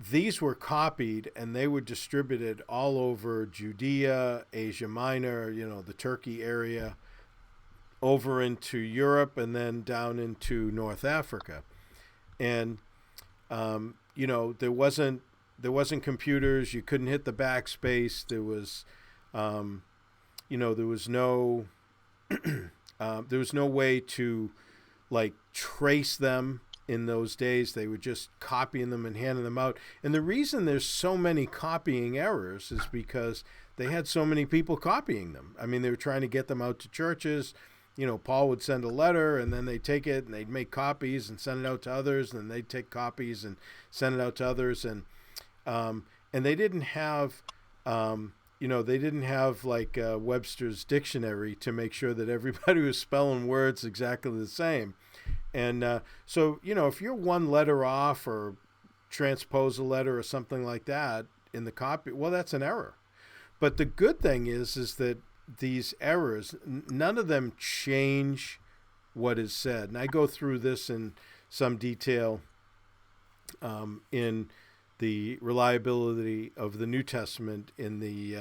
these were copied and they were distributed all over Judea, Asia Minor, the Turkey area, over into Europe, and then down into North Africa. And there wasn't computers. You couldn't hit the backspace. There was there was no there was no way to like trace them in those days. They were just copying them and handing them out. And the reason there's so many copying errors is because they had so many people copying them. I mean, they were trying to get them out to churches. Paul would send a letter, and then they'd take it and they'd make copies and send it out to others, and then they'd take copies and send it out to others. And they didn't have like Webster's dictionary to make sure that everybody was spelling words exactly the same. And so, if you're one letter off or transpose a letter or something like that in the copy, well, that's an error. But the good thing is that these errors, none of them change what is said. And I go through this in some detail in the reliability of the New Testament in the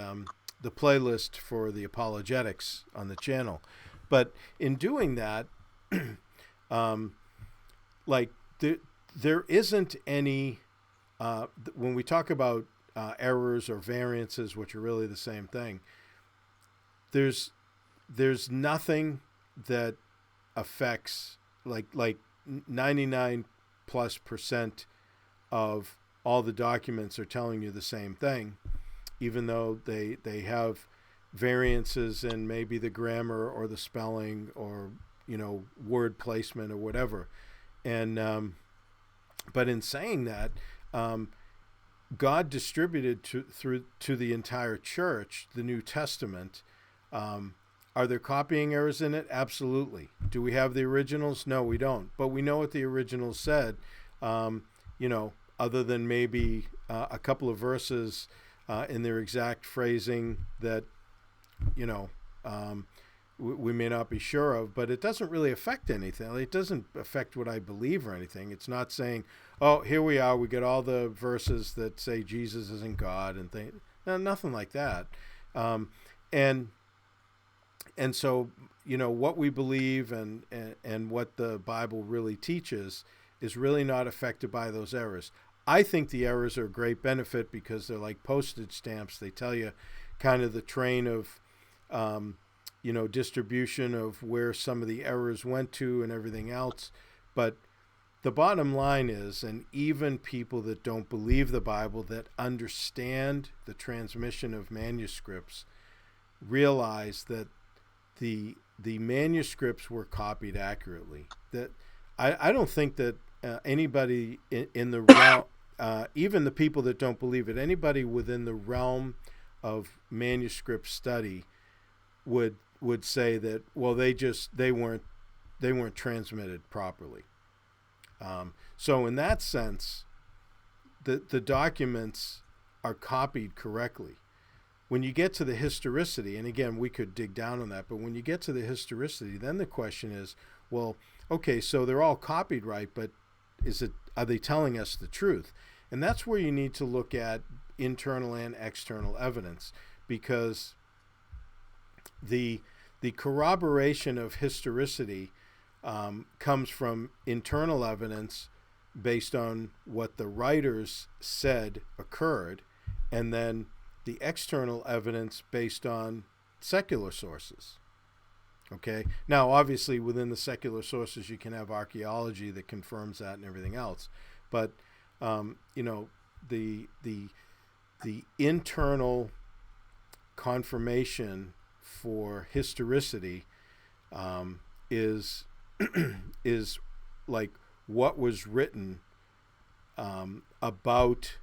playlist for the Apologetics on the channel. But in doing that, there isn't any, when we talk about errors or variances, which are really the same thing, there's nothing that affects like 99+% of all the documents are telling you the same thing, even though they have variances in maybe the grammar or the spelling or word placement or whatever. And but in saying that, God distributed to the entire church the New Testament. Are there copying errors in it? Absolutely. Do we have the originals? No, we don't. But we know what the originals said, other than maybe a couple of verses in their exact phrasing that, we may not be sure of, but it doesn't really affect anything. It doesn't affect what I believe or anything. It's not saying, oh, here we are, we get all the verses that say Jesus isn't God and things. No, nothing like that. And so, what we believe and what the Bible really teaches is really not affected by those errors. I think the errors are a great benefit because they're like postage stamps. They tell you kind of the train of, distribution of where some of the errors went to and everything else. But the bottom line is, and even people that don't believe the Bible, that understand the transmission of manuscripts, realize that the manuscripts were copied accurately. That I don't think that anybody in the realm, even the people that don't believe it, anybody within the realm of manuscript study would say that, well, they weren't transmitted properly. So in that sense, the documents are copied correctly. When you get to the historicity, and again, we could dig down on that, but when you get to the historicity, then the question is, well, okay, so they're all copied right, but are they telling us the truth? And that's where you need to look at internal and external evidence, because the corroboration of historicity comes from internal evidence based on what the writers said occurred, and then the external evidence based on secular sources. Okay. Now, obviously, within the secular sources, you can have archaeology that confirms that and everything else. But the internal confirmation for historicity is is like what was written about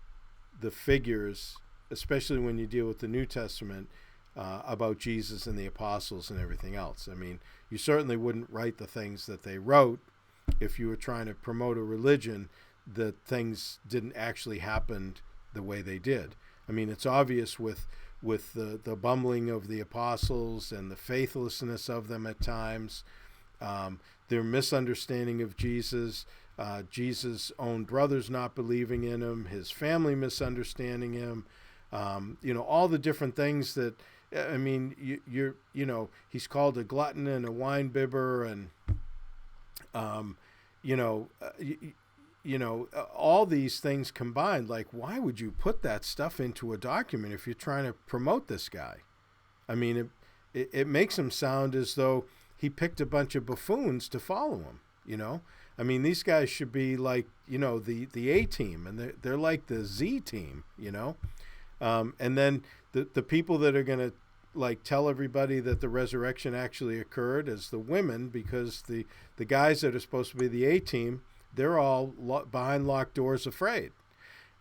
the figures, especially when you deal with the New Testament, about Jesus and the apostles and everything else. I mean, you certainly wouldn't write the things that they wrote if you were trying to promote a religion that things didn't actually happen the way they did. I mean, it's obvious with the bumbling of the apostles and the faithlessness of them at times, their misunderstanding of Jesus, Jesus' own brothers not believing in him, his family misunderstanding him, all the different things that, I mean, he's called a glutton and a wine bibber, and, all these things combined. Like, why would you put that stuff into a document if you're trying to promote this guy? I mean, it makes him sound as though he picked a bunch of buffoons to follow him, I mean, these guys should be like, the A team, and they're like the Z team, and then the people that are going to like tell everybody that the resurrection actually occurred as the women, because the guys that are supposed to be the A team, they're all behind locked doors afraid.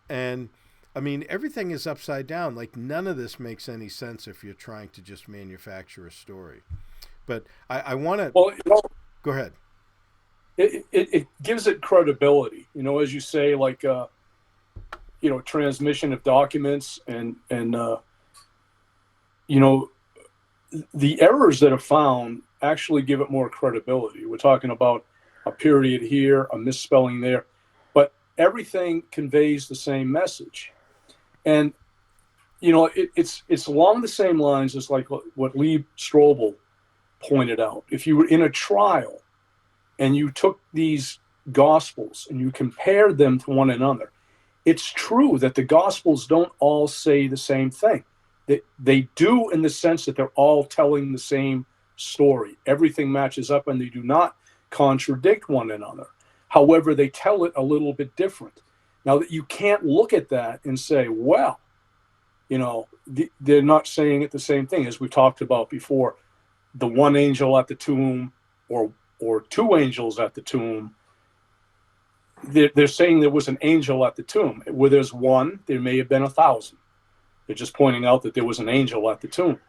And I mean, everything is upside down. Like, none of this makes any sense if you're trying to just manufacture a story. But I want to... Well, go ahead. It gives it credibility, as you say, like, transmission of documents and the errors that are found actually give it more credibility. We're talking about a period here, a misspelling there, but everything conveys the same message. And, it's along the same lines as like what Lee Strobel pointed out. If you were in a trial and you took these gospels and you compared them to one another, it's true that the gospels don't all say the same thing. They do, in the sense that they're all telling the same story. Everything matches up and they do not contradict one another. However, they tell it a little bit different. Now, that you can't look at that and say, well, they're not saying it the same thing. As we talked about before, the one angel at the tomb or two angels at the tomb, they're saying there was an angel at the tomb. Where there's one, there may have been 1,000. They're just pointing out that there was an angel at the tomb.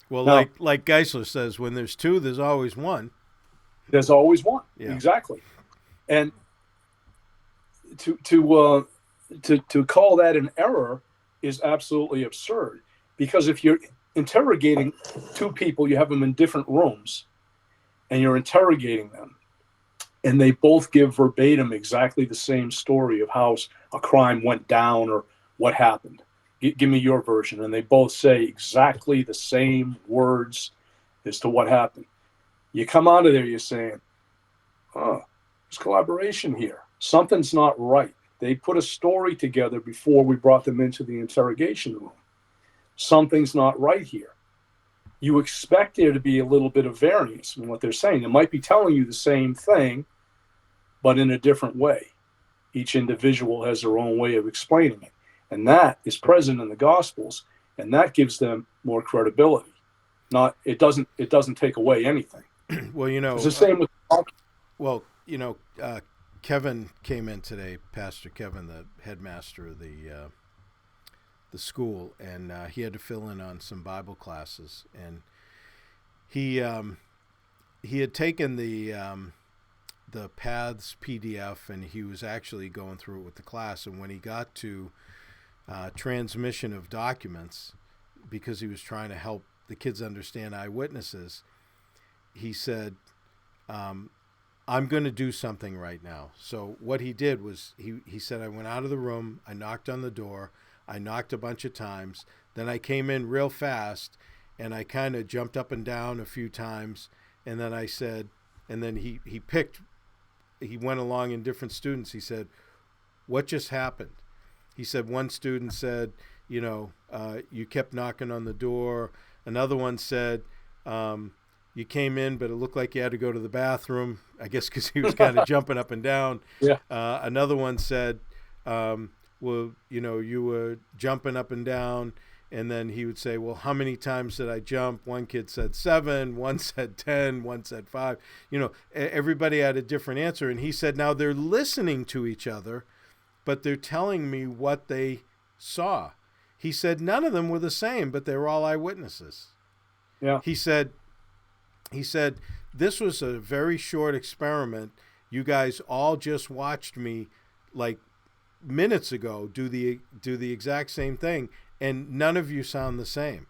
Well, now, like Geisler says, when there's two, there's always one. There's always one. Yeah. Exactly. And to call that an error is absolutely absurd, because if you're interrogating two people, you have them in different rooms, and you're interrogating them, and they both give verbatim exactly the same story of how a crime went down or what happened. Give me your version. And they both say exactly the same words as to what happened. You come out of there, you're saying, there's collaboration here. Something's not right. They put a story together before we brought them into the interrogation room. Something's not right here. You expect there to be a little bit of variance in what they're saying. They might be telling you the same thing, but in a different way. Each individual has their own way of explaining it. And that is present in the Gospels, and that gives them more credibility. It doesn't take away anything. Well, it's the same with. Kevin came in today, Pastor Kevin, the headmaster of the school, and he had to fill in on some Bible classes, and he had taken the Paths PDF, and he was actually going through it with the class, and when he got to transmission of documents, because he was trying to help the kids understand eyewitnesses, he said, I'm going to do something right now. So what he did was he said, I went out of the room, I knocked on the door, I knocked a bunch of times, then I came in real fast, and I kind of jumped up and down a few times, and then I said, and then he went along in different students. He said, what just happened? He said one student said, you kept knocking on the door. Another one said, you came in, but it looked like you had to go to the bathroom, I guess because he was kind of jumping up and down. Yeah. Another one said, you were jumping up and down. And then he would say, well, how many times did I jump? One kid said 7, one said 10, one said 5. Everybody had a different answer. And he said, now they're listening to each other, but they're telling me what they saw. He said none of them were the same, but they were all eyewitnesses. Yeah. He said, this was a very short experiment. You guys all just watched me like minutes ago do the exact same thing, and none of you sound the same.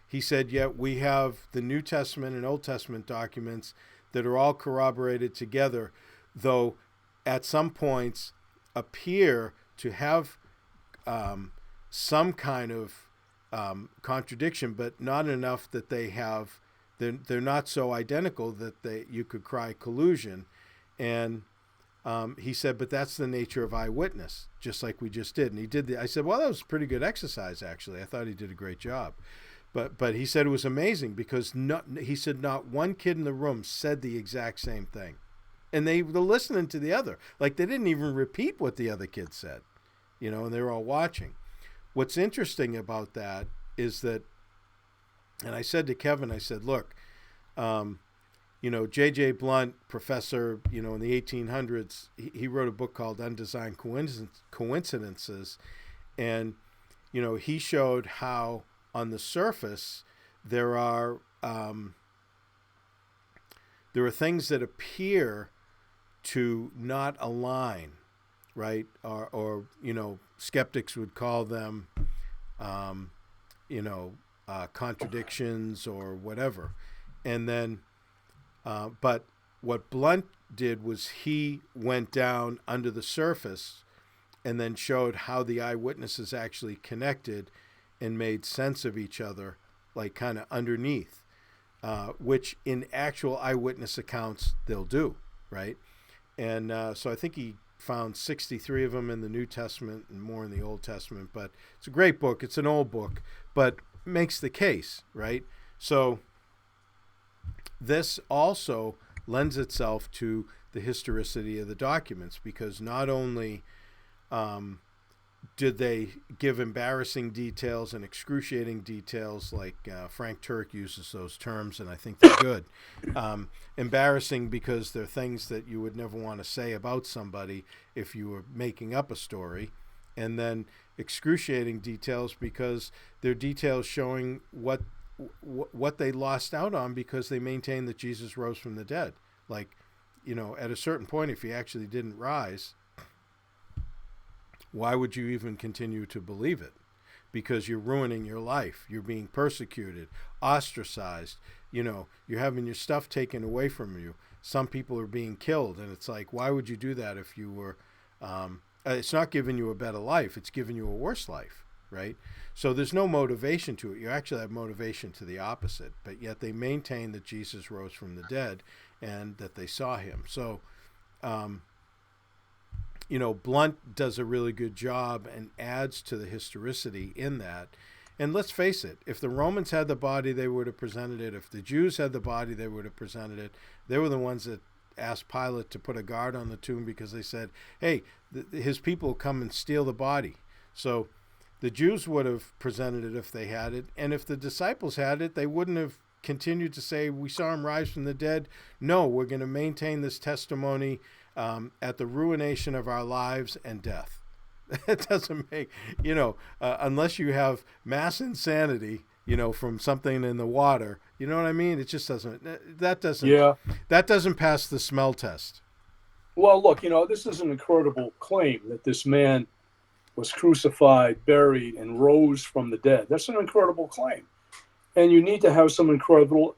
He said, yet we have the New Testament and Old Testament documents that are all corroborated together, though at some points appear to have some kind of contradiction, but not enough that they're not so identical that you could cry collusion. And he said, but that's the nature of eyewitness, just like we just did. And he did I said, well, that was a pretty good exercise, actually. I thought he did a great job. But he said it was amazing because he said not one kid in the room said the exact same thing. And they were listening to the other. Like, they didn't even repeat what the other kid said, and they were all watching. What's interesting about that is that, and I said to Kevin, I said, look, J.J. Blunt, professor, in the 1800s, he wrote a book called Undesigned Coincidences. And, he showed how on the surface there are things that appear to not align, right? Or skeptics would call them, contradictions or whatever. And then, but what Blunt did was he went down under the surface and then showed how the eyewitnesses actually connected and made sense of each other, like kind of underneath, which in actual eyewitness accounts they'll do, right? And so I think he found 63 of them in the New Testament and more in the Old Testament. But it's a great book. It's an old book, but makes the case, right? So this also lends itself to the historicity of the documents, because not only did they give embarrassing details and excruciating details, like Frank Turk uses those terms, and I think they're good. Embarrassing because they're things that you would never want to say about somebody if you were making up a story. And then excruciating details because they're details showing what they lost out on because they maintained that Jesus rose from the dead. Like, at a certain point, if he actually didn't rise, why would you even continue to believe it? Because you're ruining your life. You're being persecuted, ostracized. You're having your stuff taken away from you. Some people are being killed. And it's like, why would you do that if you were... it's not giving you a better life. It's giving you a worse life, right? So there's no motivation to it. You actually have motivation to the opposite. But yet they maintain that Jesus rose from the dead and that they saw him. So... Blunt does a really good job and adds to the historicity in that. And let's face it, if the Romans had the body, they would have presented it. If the Jews had the body, they would have presented it. They were the ones that asked Pilate to put a guard on the tomb because they said, hey, his people will come and steal the body. So the Jews would have presented it if they had it. And if the disciples had it, they wouldn't have continued to say, we saw him rise from the dead. No, we're going to maintain this testimony at the ruination of our lives and death. It doesn't make, unless you have mass insanity, from something in the water, you know what I mean? It just doesn't, that doesn't pass the smell test. Well, look, this is an incredible claim that this man was crucified, buried, and rose from the dead. That's an incredible claim. And you need to have some incredible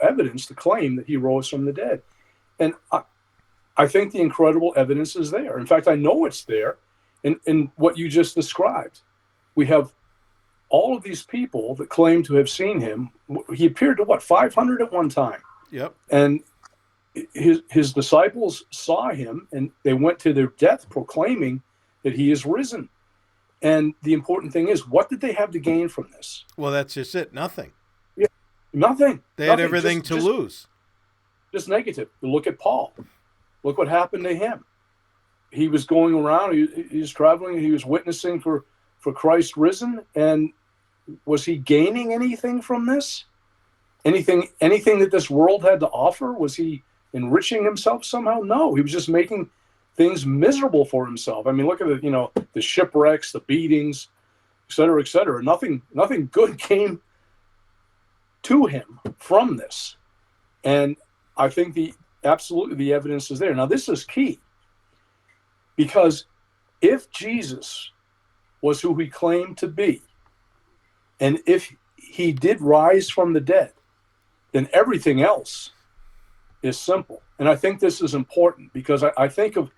evidence to claim that he rose from the dead. And I think the incredible evidence is there. In fact, I know it's there in what you just described. We have all of these people that claim to have seen him. He appeared to 500 at one time. Yep. And his disciples saw him, and they went to their death proclaiming that he is risen. And the important thing is, what did they have to gain from this? Well, that's just it. Nothing. Yeah, nothing. They had everything to lose. Just negative. You look at Paul. Look what happened to him. He was going around. He was traveling. He was witnessing for Christ risen. And was he gaining anything from this? Anything that this world had to offer? Was he enriching himself somehow? No. He was just making things miserable for himself. I mean, look at the shipwrecks, the beatings, et cetera, et cetera. Nothing good came to him from this. And I think absolutely the evidence is there. Now, this is key, because if Jesus was who he claimed to be, and if he did rise from the dead, then everything else is simple. And I think this is important, because I think of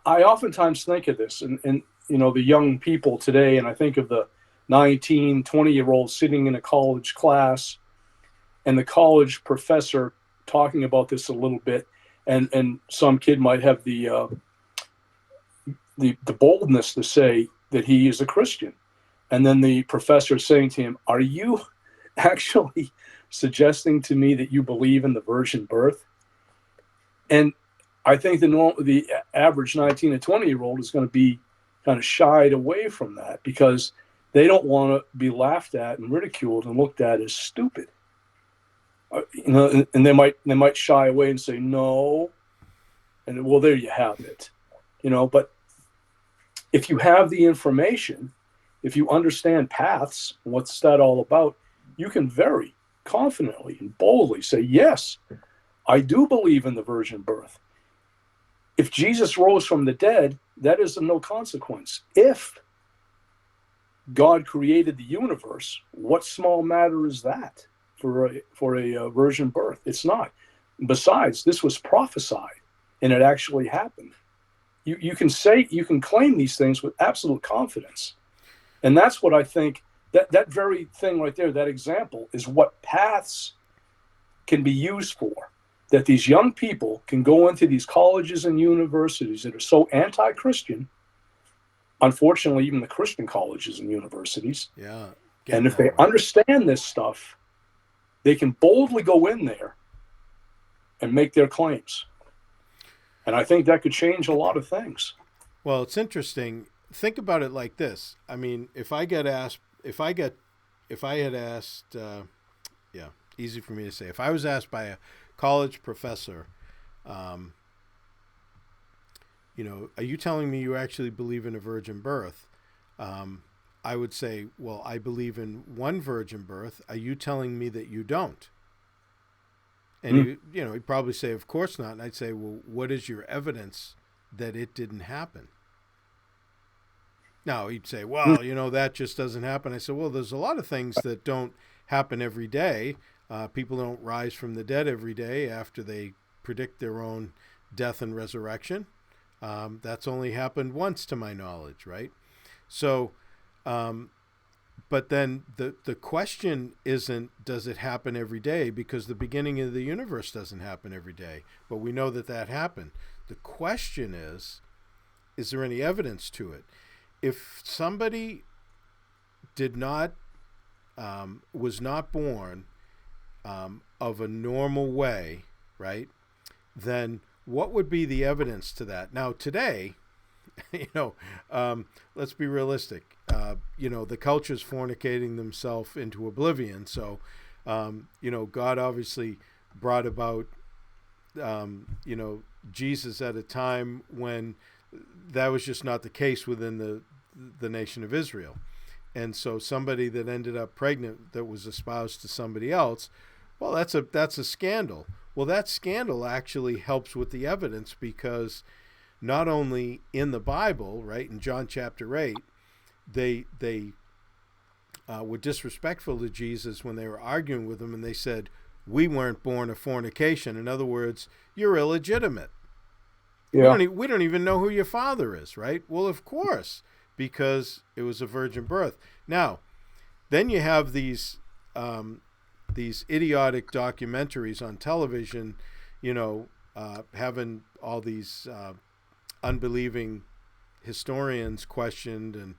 I oftentimes think of this, and the young people today, and I think of the 19, 20-year-olds sitting in a college class, and the college professor talking about this a little bit, and some kid might have the boldness to say that he is a Christian, and then the professor saying to him, "Are you actually suggesting to me that you believe in the virgin birth?" And I think the average 19 to 20-year-old is going to be kind of shied away from that because they don't want to be laughed at and ridiculed and looked at as stupid. And they might shy away and say no, and well, there you have it. But if you have the information, if you understand paths, what's that all about, you can very confidently and boldly say, yes, I do believe in the virgin birth. If Jesus rose from the dead, that is of no consequence. If God created the universe, what small matter is that for a virgin birth? It's not. Besides, this was prophesied, and it actually happened. You can claim these things with absolute confidence, and that's what I think. That very thing right there, that example, is what paths can be used for. That these young people can go into these colleges and universities that are so anti-Christian. Unfortunately, even the Christian colleges and universities. Yeah. And if they understand this stuff, they can boldly go in there and make their claims. And I think that could change a lot of things. Well, it's interesting. Think about it like this. I mean, if I had asked, easy for me to say, if I was asked by a college professor, are you telling me you actually believe in a virgin birth? I would say, well, I believe in one virgin birth. Are you telling me that you don't? And he'd probably say, of course not. And I'd say, well, what is your evidence that it didn't happen? Now he'd say, well, that just doesn't happen. I said, well, there's a lot of things that don't happen every day. People don't rise from the dead every day after they predict their own death and resurrection. That's only happened once to my knowledge, right? So, but then the question isn't, does it happen every day? Because the beginning of the universe doesn't happen every day. But we know that happened. The question is there any evidence to it? If somebody was not born of a normal way, right, then what would be the evidence to that? Now, today, let's be realistic. The culture's fornicating themselves into oblivion. So, God obviously brought about, Jesus at a time when that was just not the case within the nation of Israel. And so somebody that ended up pregnant that was espoused to somebody else, well, that's a scandal. Well, that scandal actually helps with the evidence because not only in the Bible, right, in John chapter 8, they were disrespectful to Jesus when they were arguing with him, and they said, we weren't born of fornication. In other words, you're illegitimate. Yeah. We don't even know who your father is, right? Well, of course, because it was a virgin birth. Now, then you have these idiotic documentaries on television, having all these unbelieving historians questioned and,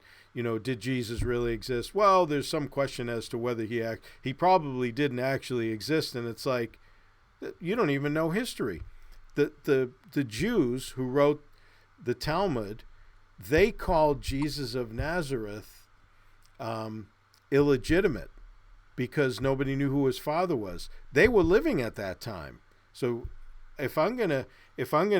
did Jesus really exist? Well, there's some question as to whether he probably didn't actually exist. And it's like, you don't even know history. The Jews who wrote the Talmud, they called Jesus of Nazareth illegitimate because nobody knew who his father was. They were living at that time. So if I'm gonna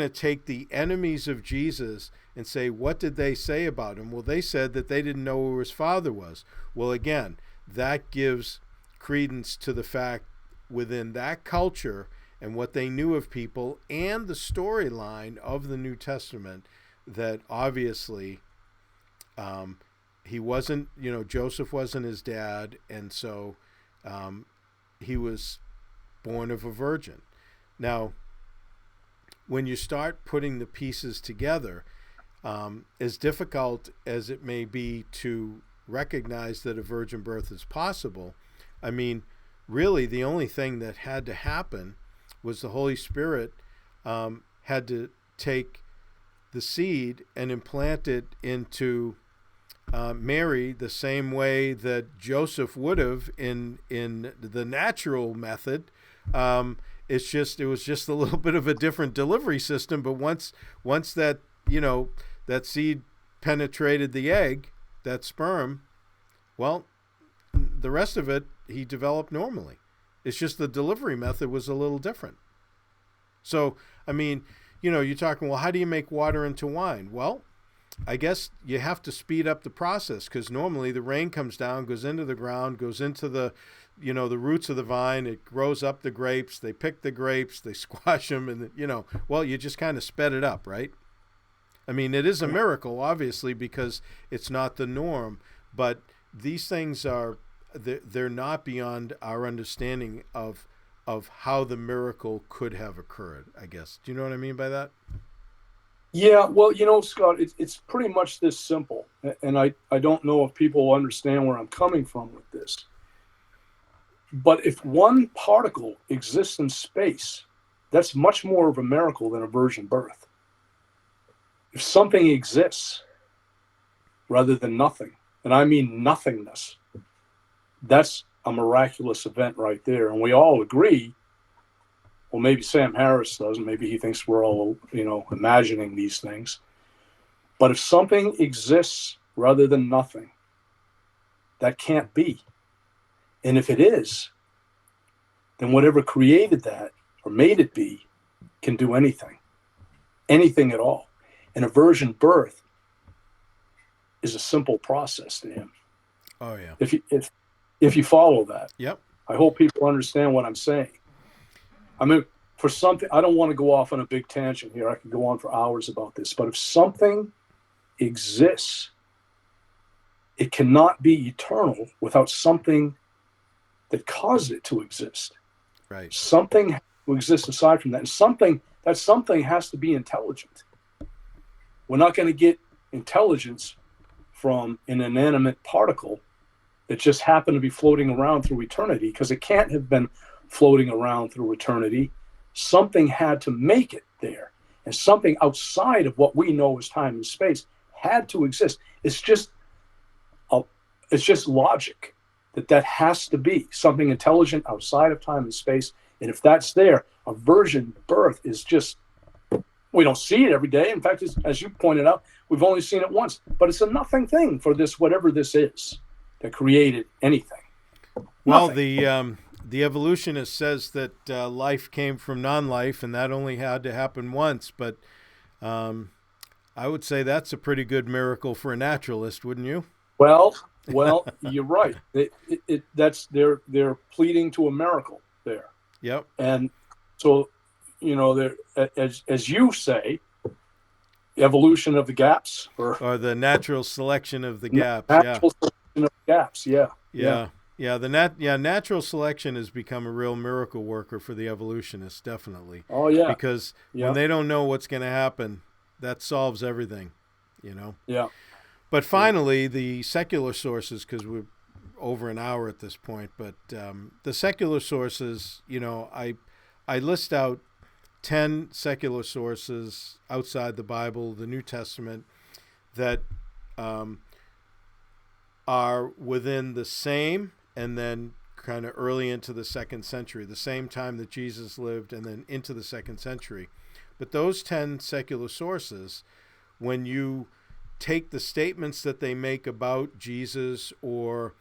take the enemies of Jesus and say, what did they say about him? Well, they said that they didn't know who his father was. Well, again, that gives credence to the fact within that culture and what they knew of people and the storyline of the New Testament that obviously he wasn't, Joseph wasn't his dad, and so he was born of a virgin. Now, when you start putting the pieces together, as difficult as it may be to recognize that a virgin birth is possible, I mean, really the only thing that had to happen was the Holy Spirit had to take the seed and implant it into Mary the same way that Joseph would have in the natural method. It was just a little bit of a different delivery system. But once that that seed penetrated the egg, that sperm, well, the rest of it he developed normally. It's just the delivery method was a little different. So I mean, you're talking, well, how do you make water into wine? Well, I guess you have to speed up the process, because normally the rain comes down, goes into the ground, goes into the roots of the vine. It grows up the grapes. They pick the grapes, they squash them, and well, you just kind of sped it up, right? I mean, it is a miracle, obviously, because it's not the norm, but these things they're not beyond our understanding of how the miracle could have occurred, I guess. Do you know what I mean by that? Yeah, well, Scott, it's pretty much this simple. And I don't know if people understand where I'm coming from with this. But if one particle exists in space, that's much more of a miracle than a virgin birth. If something exists rather than nothing, and I mean nothingness, that's a miraculous event right there. And we all agree, well, maybe Sam Harris doesn't, maybe he thinks we're all, imagining these things. But if something exists rather than nothing, that can't be. And if it is, then whatever created that or made it be can do anything at all. And a virgin birth is a simple process to him. Oh yeah. If you follow that. Yep. I hope people understand what I'm saying. I mean, for something, I don't want to go off on a big tangent here. I could go on for hours about this, but if something exists, it cannot be eternal without something that caused it to exist. Right. Something has to exist aside from that. And that something has to be intelligent. We're not going to get intelligence from an inanimate particle that just happened to be floating around through eternity, because it can't have been floating around through eternity. Something had to make it there. And something outside of what we know as time and space had to exist. It's just logic that has to be something intelligent outside of time and space. And if that's there, a virgin birth is just, we don't see it every day. In fact, as you pointed out, we've only seen it once. But it's a nothing thing for this, whatever this is, that created anything. Well, Nothing. the evolutionist says that life came from non-life, and that only had to happen once. But I would say that's a pretty good miracle for a naturalist, wouldn't you? Well, you're right. They're pleading to a miracle there. Yep. And so, there, as you say, evolution of the gaps, or the natural selection of the gaps. Natural selection of the gaps. Yeah. Natural selection has become a real miracle worker for the evolutionists, definitely. Oh yeah. Because when they don't know what's going to happen, that solves everything, Yeah. But finally, the secular sources, because we're over an hour at this point, but the secular sources, I list out 10 secular sources outside the Bible, the New Testament, that are within the same and then kind of early into the 2nd century, the same time that Jesus lived and then into the 2nd century. But those 10 secular sources, when you take the statements that they make about Jesus or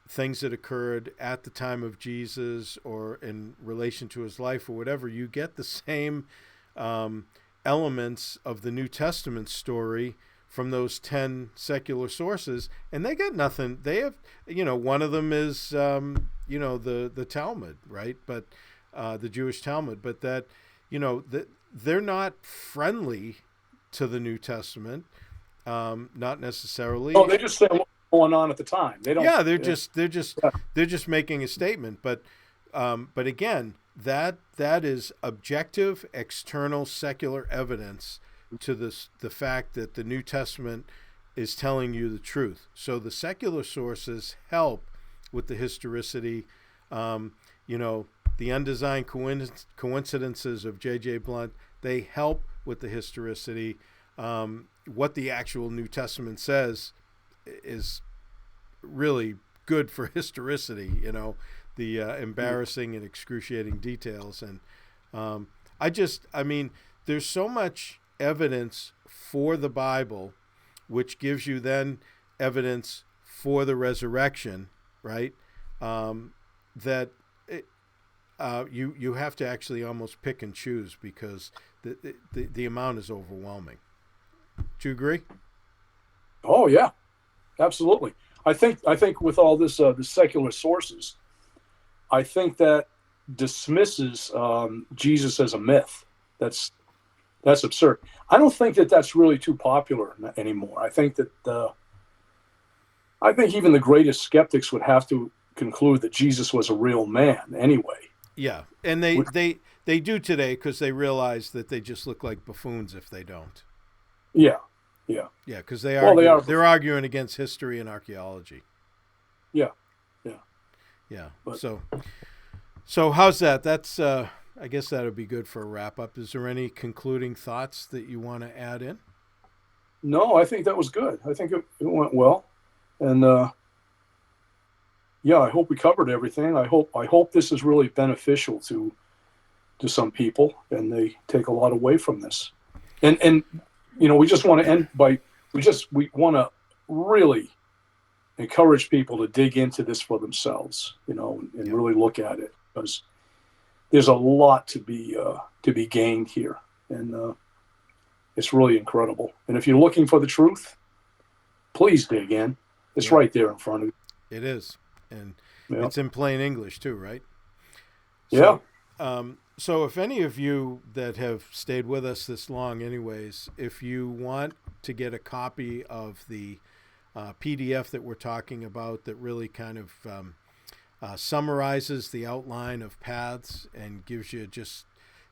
things that occurred at the time of Jesus or in relation to his life or whatever, you get the same elements of the New Testament story from those 10 secular sources, and they got nothing. They have, one of them is, the Talmud, right? But the Jewish Talmud, but that, they're not friendly to the New Testament, not necessarily. Oh, they just say what's going on at the time. They don't. Yeah, they're just making a statement. But again, that is objective, external, secular evidence to the fact that the New Testament is telling you the truth. So the secular sources help with the historicity. The undesigned coincidences of J.J. Blunt, they help with the historicity. What the actual New Testament says is really good for historicity, the embarrassing and excruciating details. And there's so much evidence for the Bible, which gives you then evidence for the resurrection, right? That you have to actually almost pick and choose because the amount is overwhelming. Do you agree? Oh yeah, absolutely. I think with all this the secular sources, I think that dismisses Jesus as a myth. That's absurd. I don't think that that's really too popular anymore. I think even the greatest skeptics would have to conclude that Jesus was a real man anyway. Yeah, and they do today because they realize that they just look like buffoons if they don't. Yeah, because they're arguing against history and archaeology. Yeah. But, so how's that? That's I guess that would be good for a wrap up. Is there any concluding thoughts that you want to add in? No, I think that was good. I think it went well, and I hope we covered everything. I hope this is really beneficial to some people, and they take a lot away from this. And we just want to end by we want to really encourage people to dig into this for themselves, and really look at it, because there's a lot to be gained here, and it's really incredible. And if you're looking for the truth, please dig in. It's right there in front of you. It is, and it's in plain English too, right? So, so if any of you that have stayed with us this long anyways, if you want to get a copy of the PDF that we're talking about that really kind of summarizes the outline of paths and gives you just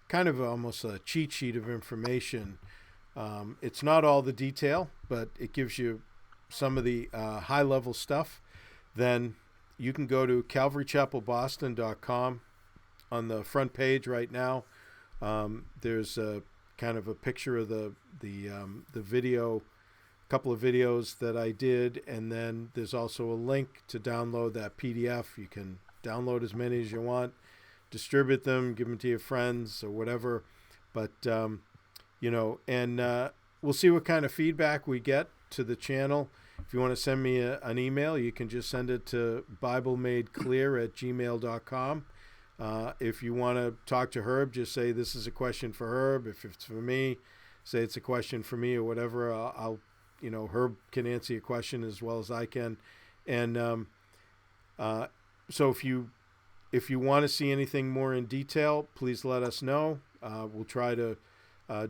kind of almost a cheat sheet of information. It's not all the detail, but it gives you some of the high-level stuff. Then you can go to calvarychapelboston.com. On the front page right now, there's a kind of a picture of the video, a couple of videos that I did, and then there's also a link to download that PDF. You can download as many as you want, distribute them, give them to your friends or whatever. But we'll see what kind of feedback we get to the channel. If you want to send me an email, you can just send it to BibleMadeClear@gmail.com. If you want to talk to Herb, just say this is a question for Herb. If it's for me, say it's a question for me or whatever. Herb can answer your question as well as I can. And so if you want to see anything more in detail, please let us know. We'll try to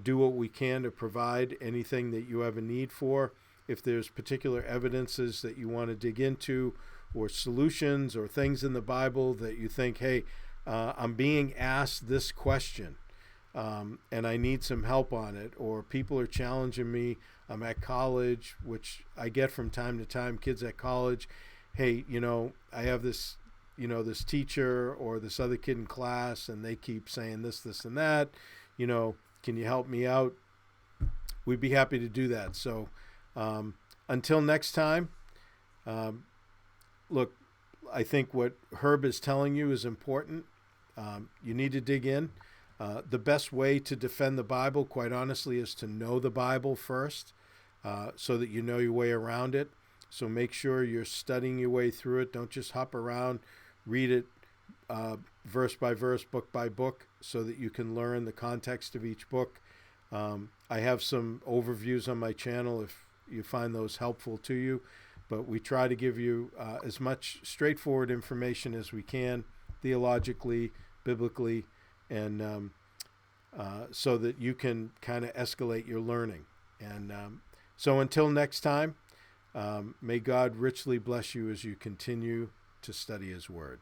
do what we can to provide anything that you have a need for. If there's particular evidences that you want to dig into, or solutions or things in the Bible that you think, hey, I'm being asked this question and I need some help on it, or people are challenging me. I'm at college, which I get from time to time, kids at college. Hey, I have this, this teacher or this other kid in class, and they keep saying this, and that, can you help me out? We'd be happy to do that. So until next time, look, I think what Herb is telling you is important. You need to dig in. The best way to defend the Bible, quite honestly, is to know the Bible first, so that you know your way around it. So make sure you're studying your way through it. Don't just hop around. Read it verse by verse, book by book, so that you can learn the context of each book. I have some overviews on my channel if you find those helpful to you. But we try to give you as much straightforward information as we can, theologically, biblically, and so that you can kind of escalate your learning. And so until next time, may God richly bless you as you continue to study His Word.